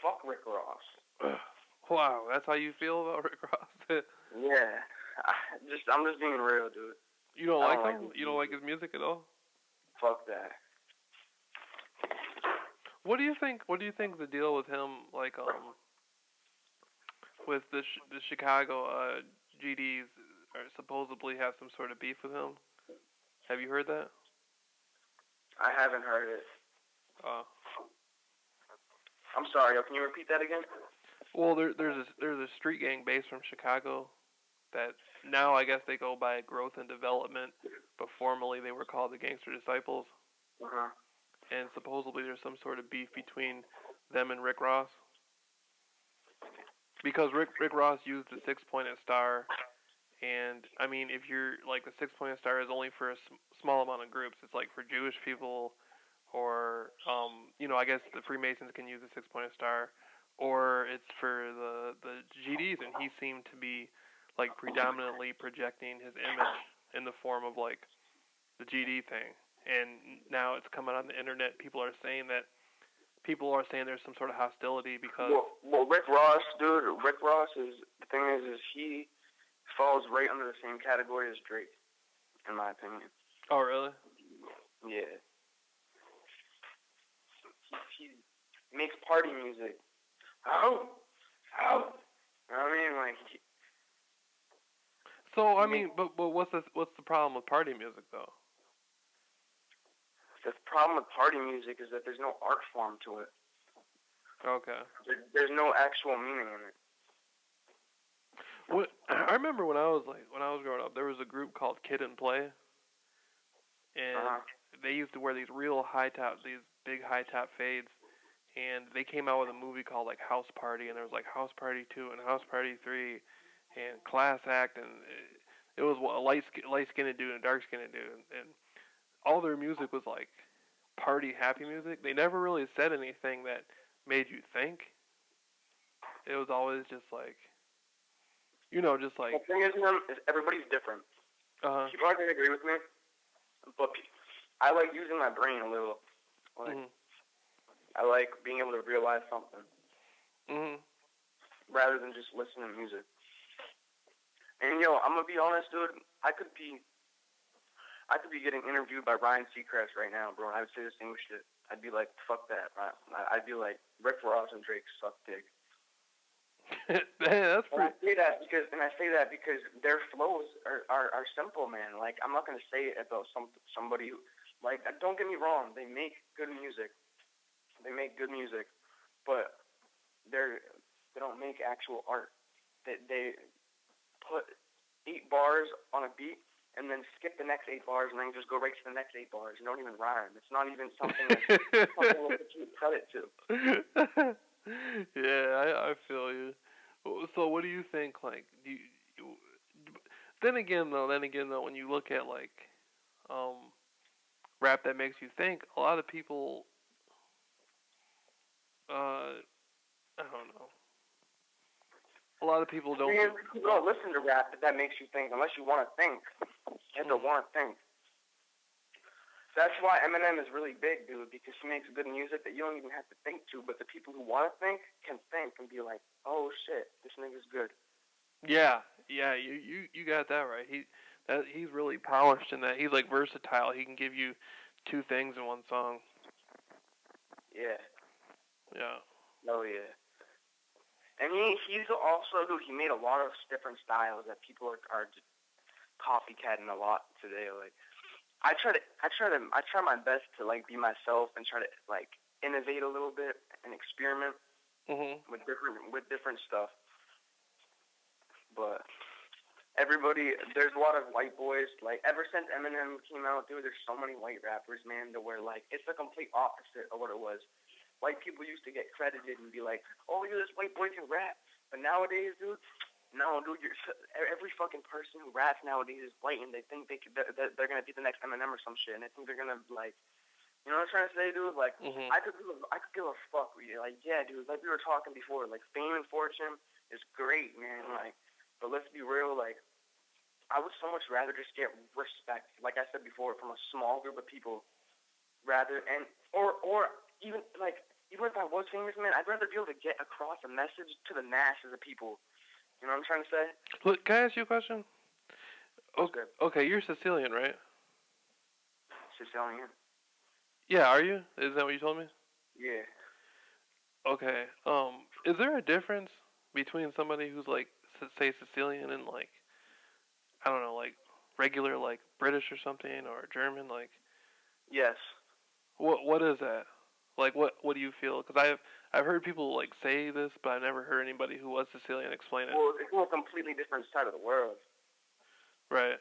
Fuck Rick Ross. Wow, that's how you feel about Rick Ross? Yeah. I'm just being real, dude. You don't I like don't like him? his You don't like music. his music at all? Fuck that. What do you think? What do you think the deal with him, like with the Chicago GDs? supposedly have some sort of beef with him. Have you heard that? I haven't heard it. Uh, I'm sorry. Can you repeat that again? well, there's a street gang based from Chicago that now I guess they go by Growth and Development, but formerly they were called the Gangster Disciples. Uh huh. And supposedly there's some sort of beef between them and Rick Ross because Rick Ross used the 6-pointed star. And I mean, if you're like the 6-pointed star is only for a small amount of groups. It's like for Jewish people, or I guess the Freemasons can use the 6-pointed star, or it's for the GDs. And he seemed to be like predominantly projecting his image in the form of like the GD thing. And now it's coming on the internet. People are saying there's some sort of hostility because. Well, Rick Ross, dude. Rick Ross is the thing is he falls right under the same category as Drake, in my opinion. Oh, really? Yeah. He makes party music. Oh. I mean, like. So I mean, but what's the problem with party music though? The problem with party music is that there's no art form to it. Okay. There's no actual meaning in it. What I remember when I was growing up, there was a group called Kid and Play, and they used to wear these big high top fades, and they came out with a movie called like House Party, and there was like House Party 2 and House Party 3, and Class Act, and it was a light skinned dude and a dark skinned dude, and all their music was like party happy music. They never really said anything that made you think. It was always just like, just like. The thing is everybody's different. People aren't gonna agree with me, but I like using my brain a little. Like, I like being able to realize something rather than just listening to music. And I'm gonna be honest, dude. I could be getting interviewed by Ryan Seacrest right now, bro, and I would say the same shit. I'd be like, fuck that. I'd be like, Rick Ross and Drake suck dick. That's pretty. And I say that because their flows are simple, man. Like, I'm not gonna say it about somebody who, like, don't get me wrong, they make good music. But they don't make actual art. They put 8 bars on a beat and then skip the next 8 bars and then just go right to the next 8 bars. You don't even rhyme. It's not even something that we'll give credit to. Yeah, I feel you. So what do you think? Like, then again though, when you look at like, rap that makes you think, a lot of people, I don't know. A lot of people don't. You don't listen to rap that makes you think unless you want to think. You have to want to think. That's why Eminem is really big, dude, because he makes good music that you don't even have to think to, but the people who want to think can think and be like, oh shit, this nigga's good. Yeah, you got that right. He's really polished in that. He's like versatile. He can give you 2 things in one song. Yeah. Yeah. Oh yeah. And he's also, dude, he made a lot of different styles that people are copycatting a lot today. Like, I try my best to like be myself and try to like innovate a little bit and experiment with different stuff. But there's a lot of white boys. Like, ever since Eminem came out, dude, there's so many white rappers, man, to where like it's the complete opposite of what it was. White people used to get credited and be like, oh, yeah, this white boy can rap. But nowadays, dude, no, dude, every fucking person who raps nowadays is white, and they think they're going to be the next Eminem or some shit, and they think they're going to, like, you know what I'm trying to say, dude? Like, I could give a fuck with you. Like, yeah, dude, like we were talking before, like, fame and fortune is great, man. Like, but let's be real, like, I would so much rather just get respect, like I said before, from a small group of people, or even if I was famous, man, I'd rather be able to get across a message to the masses of people. You know what I'm trying to say? Look, can I ask you a question? Okay, you're Sicilian, right? Sicilian. Yeah, are you? Is that what you told me? Yeah. Okay. Is there a difference between somebody who's like, say, Sicilian and like I don't know, like regular like British or something or German? Like Yes. what is that? Like what do you feel? Because I've heard people like say this, but I never heard anybody who was Sicilian explain it. Well, it's on a completely different side of the world. Right.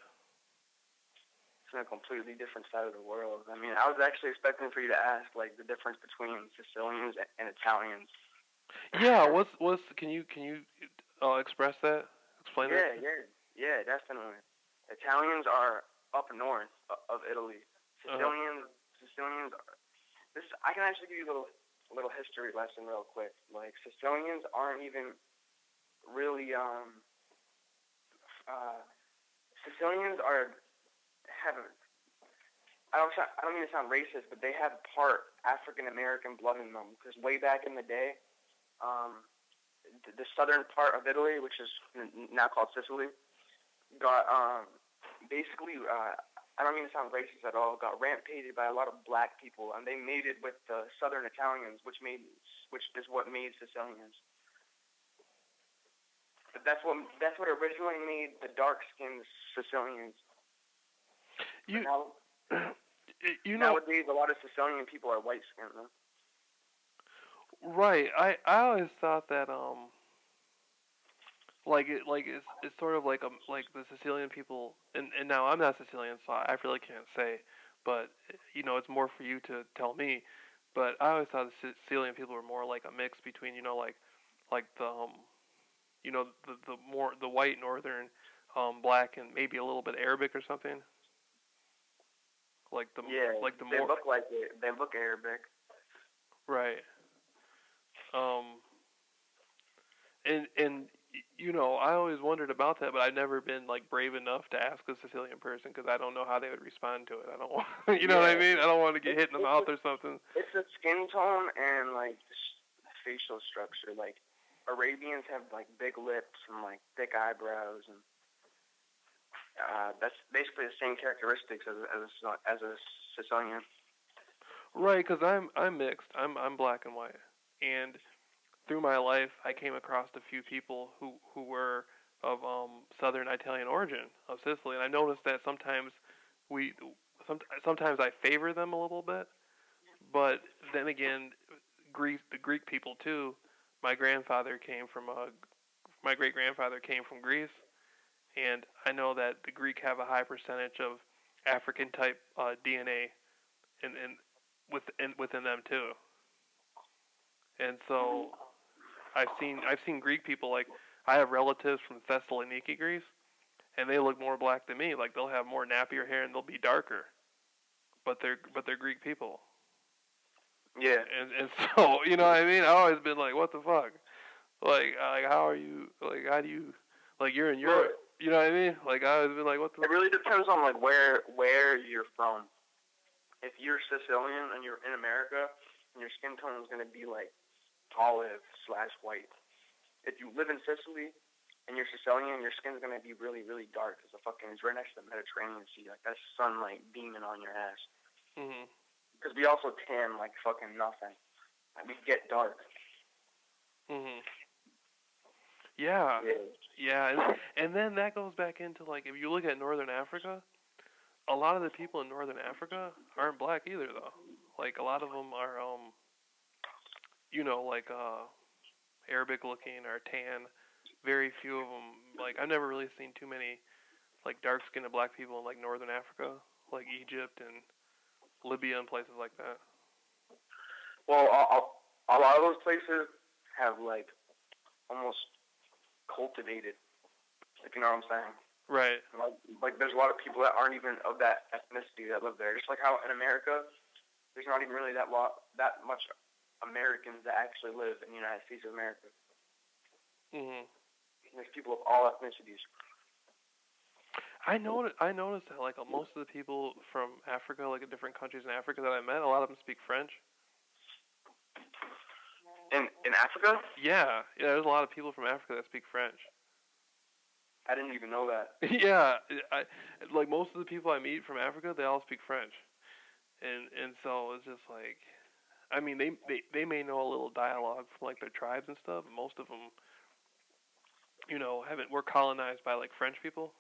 It's on a completely different side of the world. I mean, I was actually expecting for you to ask like the difference between Sicilians and Italians. Yeah. What's can you express that? Explain that? Yeah, yeah, yeah, definitely. Italians are up north of Italy. Uh huh. Sicilians. I can actually give you a little history lesson real quick. Like Sicilians aren't even really uh Sicilians are have I don't mean to sound racist, but they have part African American blood in them because way back in the day, um, the southern part of Italy, which is now called Sicily, got basically I don't mean to sound racist at all. Got rampaged by a lot of black people, and they mated with the southern Italians, which is what made Sicilians. But that's what originally made the dark skinned Sicilians. But You now you know nowadays a lot of Sicilian people are white skinned. Though. right. I always thought that like it's sort of like the Sicilian people and now I'm not Sicilian so I really can't say, but it's more for you to tell me. But I always thought the Sicilian people were more like a mix between like the the more the white northern black and maybe a little bit Arabic or something like the Yeah, like the they more look like it. They look Arabic. right um and I always wondered about that, but I've never been like brave enough to ask a Sicilian person because I don't know how they would respond to it. I don't want, you know what I Yeah, mean? I don't want to get it's hit in the it's mouth a, or something. it's a skin tone and like facial structure. Like Arabians have like big lips and like thick eyebrows, and that's basically the same characteristics as a Sicilian. Right, because I'm mixed. I'm black and white, and through my life, I came across a few people who were of Southern Italian origin of Sicily, and I noticed that we sometimes I favor them a little bit, but then again, the Greek people too. My grandfather came from my great grandfather came from Greece, and I know that the Greek have a high percentage of African type DNA within them too. And so I've seen Greek people like I have relatives from Thessaloniki, Greece, and they look more black than me. Like they'll have more nappier hair and they'll be darker, but they're Greek people. Yeah. And so what I mean. I've always been like, what the fuck? Like how are you? Like how do you? Like you're in Well, Europe. You know what I mean? Like I always been like, what the? it really depends on like where you're from. If you're Sicilian and you're in America, your skin tone is gonna be like olive slash white. If you live in Sicily and you're Sicilian, your skin's gonna be really, really dark because it's right next to the Mediterranean Sea. Like that's sunlight beaming on your ass. Mhm. Because we also tan like fucking nothing. Like, we get dark. Mhm. Yeah. Yeah. Yeah, and then that goes back into like if you look at Northern Africa, a lot of the people in Northern Africa aren't black either though. Like a lot of them are like Arabic looking or tan. Very few of them like I've never really seen too many like dark skinned black people in like Northern Africa, like Egypt and Libya and places like that. Well, a lot of those places have like almost cultivated. If you know what I'm saying. Right. Like there's a lot of people that aren't even of that ethnicity that live there. Just like how in America, there's not even really that much Americans that actually live in the United States of America. Mhm. There's people of all ethnicities. I noticed that like most of the people from Africa, like in different countries in Africa that I met, a lot of them speak French. In Africa, Yeah, there's a lot of people from Africa that speak French. I didn't even know that. Yeah, I like most of the people I meet from Africa, they all speak French, and so it's just like, I mean, they may know a little dialogue from like their tribes and stuff. But most of them, haven't were colonized by like French people,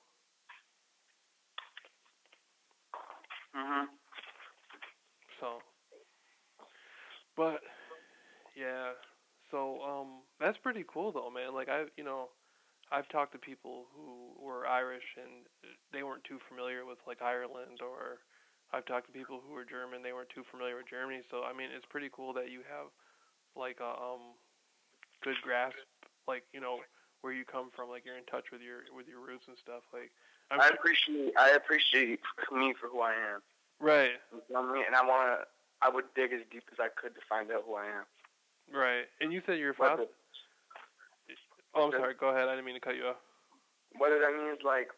That's pretty cool though, man. Like I've talked to people who were Irish and they weren't too familiar with like Ireland, or I've talked to people who were German, they weren't too familiar with Germany. So I mean, it's pretty cool that you have like a good grasp, like where you come from, like you're in touch with your roots and stuff. Like I'm I sure, appreciate me for who I am. right, You know what I mean? And I would dig as deep as I could to find out who I am. right. And you said your father. Whether, Oh, I'm sorry. Go ahead. I didn't mean to cut you off. whether that means like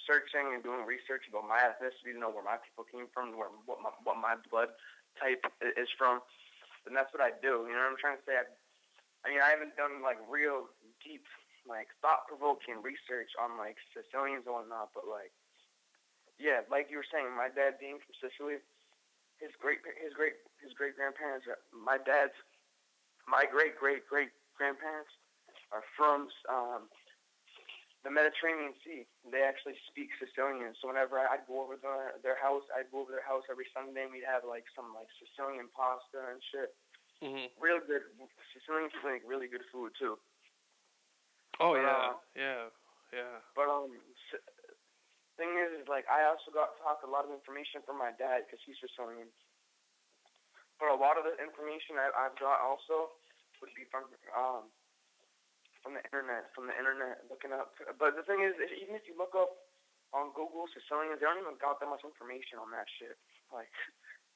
searching and doing research about my ethnicity to know where my people came from, what my blood type is from, then that's what I do. You know what I'm trying to say? I mean, I haven't done like real deep, like thought-provoking research on like Sicilians and whatnot, but like, yeah, like you were saying, my dad being from Sicily, his great grandparents, my great grandparents are from the Mediterranean Sea. They actually speak Sicilian. So whenever I'd go over their house, I'd go over their house every Sunday, and we'd have like some like Sicilian pasta and shit. Mhm. Real good. Sicilians make really good food too. Oh But yeah, yeah, yeah. but thing is like I also got to talk a lot of information from my dad because he's Sicilian. But a lot of the information I've got also would be from the internet, looking up. But the thing is, even if you look up on Google Sicilians, they don't even got that much information on that shit. Like,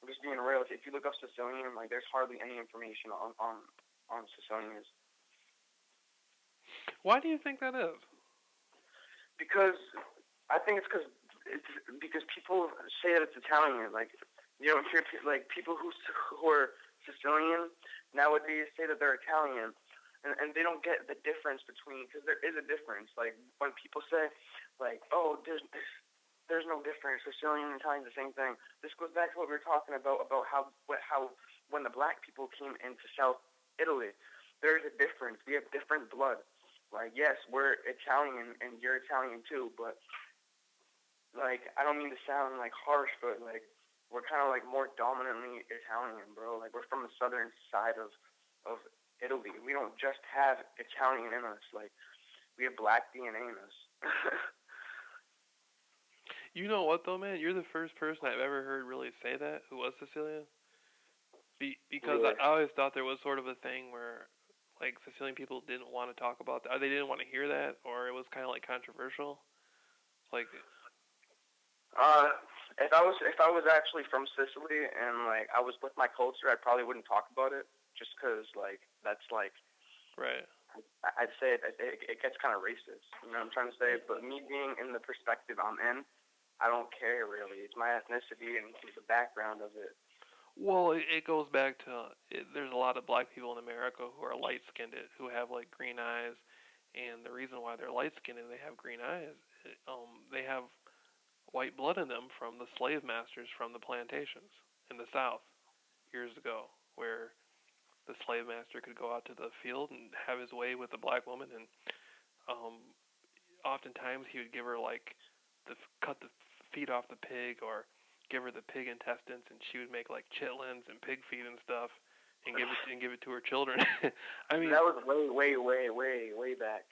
I'm just being real. If you look up Sicilian, like, there's hardly any information on Sicilians. Why do you think that is? Because I think it's because people say that it's Italian. Like, you know, hear like people who are Sicilian nowadays say that they're Italian, and they don't get the difference between, because there is a difference. Like when people say, like, oh, there's no difference. Sicilian and Italian, the same thing. This goes back to what we were talking about how when the black people came into South Italy, there's a difference. We have different blood. Like, yes, we're Italian and you're Italian too, but like, I don't mean to sound like harsh, but like we're kind of like more dominantly Italian, bro. Like we're from the southern side of Italy. We don't just have Italian in us. Like we have black DNA in us. You know what though, man? You're the first person I've ever heard really say that who was Sicilian. Because Yeah. I always thought there was sort of a thing where like Sicilian people didn't want to talk about that. They didn't want to hear that, or it was kind of like controversial. Like, Uh, if I was actually from Sicily and like I was with my culture, I probably wouldn't talk about it just because like that's like right. I'd say it gets kind of racist. You know what I'm trying to say? But me being in the perspective I'm in, I don't care really. It's my ethnicity and the background of it. Well, it goes back to there's a lot of black people in America who are light skinned, who have like green eyes, and the reason why they're light skinned and they have green eyes, they have white blood in them from the slave masters from the plantations in the South years ago, where the slave master could go out to the field and have his way with the black woman, and um, oftentimes he would give her like cut the feet off the pig, or give her the pig intestines, and she would make like chitlins and pig feet and stuff, and give it to her children. I mean, That was way back.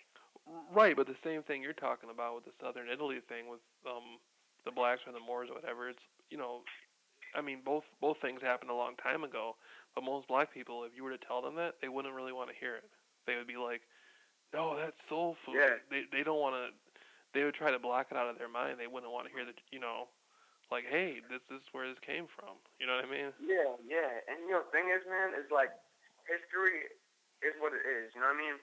right, but the same thing you're talking about with the Southern Italy thing with the blacks or the Moors or whatever. It's I mean, both things happened a long time ago, but most black people, if you were to tell them that, they wouldn't really want to hear it. They would be like, "No, that's soul food." Yeah. They don't want to. They would try to block it out of their mind. They wouldn't want to hear that. Like, hey, this is where this came from. You know what I mean? Yeah. And you know, the thing is, man, is like history is what it is. You know what I mean?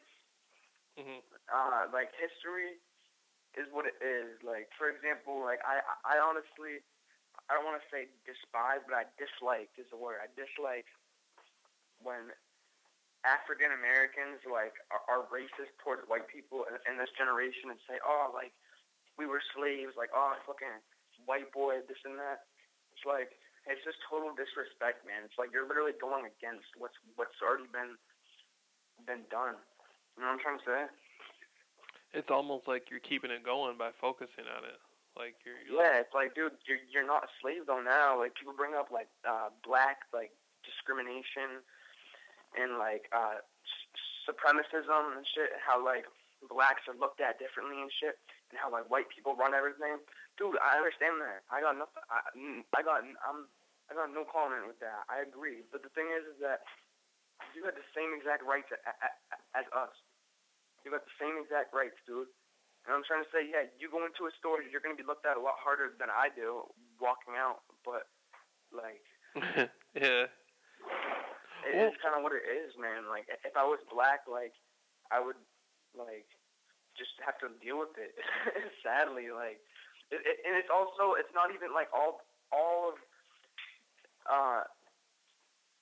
Mhm. Like history is what it is. Like for example, like I honestly I don't want to say despise, but I dislike is the word. I dislike when African Americans like are racist towards white people in this generation and say, oh, like we were slaves, like oh, fucking white boy, this and that. It's like it's just total disrespect, man. It's like you're literally going against what's already been done. You know what I'm trying to say? It's almost like you're keeping it going by focusing on it. Like you're like, Yeah, it's like, dude, you're not a slave though now. Like people bring up like black like discrimination and like supremacism and shit, how like blacks are looked at differently and shit, and how like white people run everything. Dude, I understand that. I got nothing. I got no comment with that. I agree. But the thing is that you had the same exact rights as us. You got the same exact rights, dude. And I'm trying to say, yeah, you go into a store, you're gonna be looked at a lot harder than I do walking out. But like, yeah. it's kind of what it is, man. Like, if I was black, like, I would like just have to deal with it. Sadly, like, and it's also it's not even like all of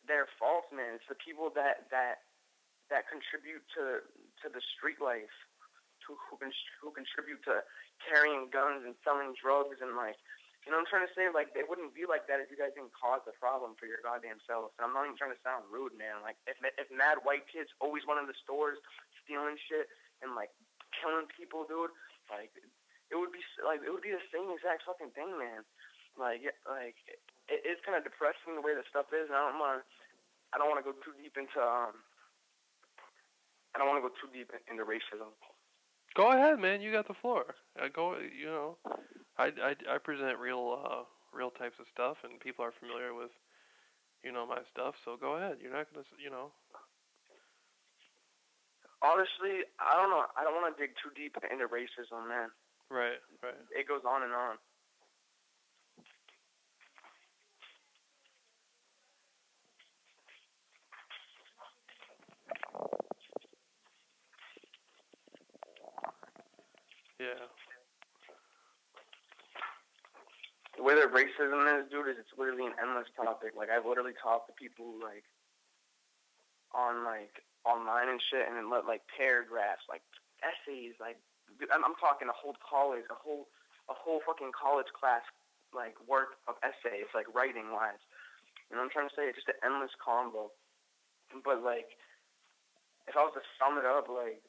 their fault, man. It's the people that contribute to the street life, who contribute to carrying guns and selling drugs and like, you know what I'm trying to say? Like, they wouldn't be like that if you guys didn't cause the problem for your goddamn selves. And I'm not even trying to sound rude, man. Like, if mad white kids always went in the stores stealing shit and like killing people, dude, like it would be the same exact fucking thing, man. It's kind of depressing the way that stuff is. And I don't want to go too deep into racism. Go ahead, man. You got the floor. I present real types of stuff, and people are familiar with, my stuff. So go ahead. You're not gonna, Honestly, I don't know. I don't want to dig too deep into racism, man. Right. It goes on and on. Yeah. The way that racism is, dude, is it's literally an endless topic. Like, I've literally talked to people like on like online and shit, and then let like paragraphs, like essays, like I'm talking a whole fucking college class like worth of essays, like writing wise. You know what I'm trying to say? It's just an endless combo. But like, if I was to sum it up, like,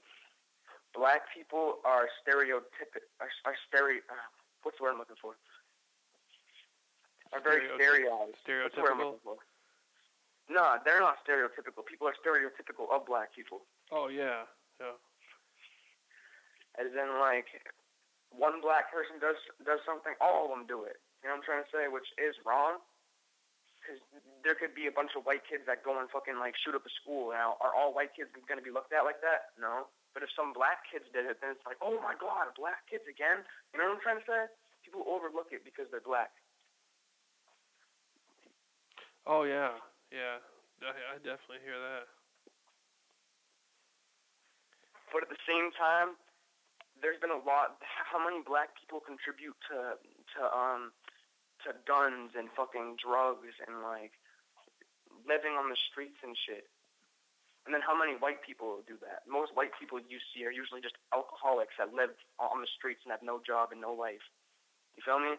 black people are what's the word I'm looking for? Are very stereotyped. What's the word I'm looking for? No, they're not stereotypical. People are stereotypical of black people. Oh yeah. As in, like, one black person does something, all of them do it. You know what I'm trying to say? Which is wrong. Because there could be a bunch of white kids that go and fucking, like, shoot up a school. Now, are all white kids going to be looked at like that? No. But if some black kids did it, then it's like, oh my god, black kids again? You know what I'm trying to say? People overlook it because they're black. Oh yeah. I definitely hear that. But at the same time, there's been a lot. How many black people contribute to guns and fucking drugs and like living on the streets and shit? And then how many white people do that? Most white people you see are usually just alcoholics that live on the streets and have no job and no life. You feel me?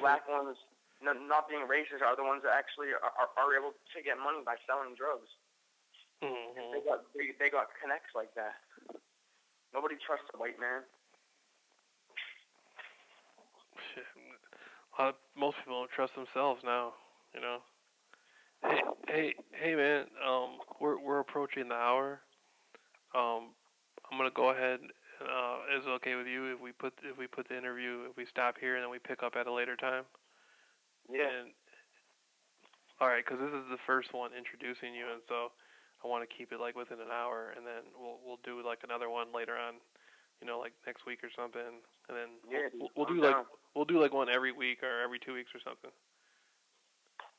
Black ones, not being racist, are the ones that actually are able to get money by selling drugs. Mm-hmm. They got connects like that. Nobody trusts a white man. Most people don't trust themselves now. Hey, man. We're approaching the hour. I'm gonna go ahead. Is it okay with you if we put the interview, if we stop here and then we pick up at a later time? Yeah. All right, because this is the first one introducing you, and so I want to keep it like within an hour, and then we'll do like another one later on, like next week or something, and then we'll do like one every week or every 2 weeks or something.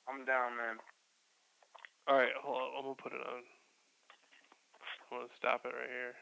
I'm down, man. All right, hold on, I'm gonna put it on. I'm gonna stop it right here.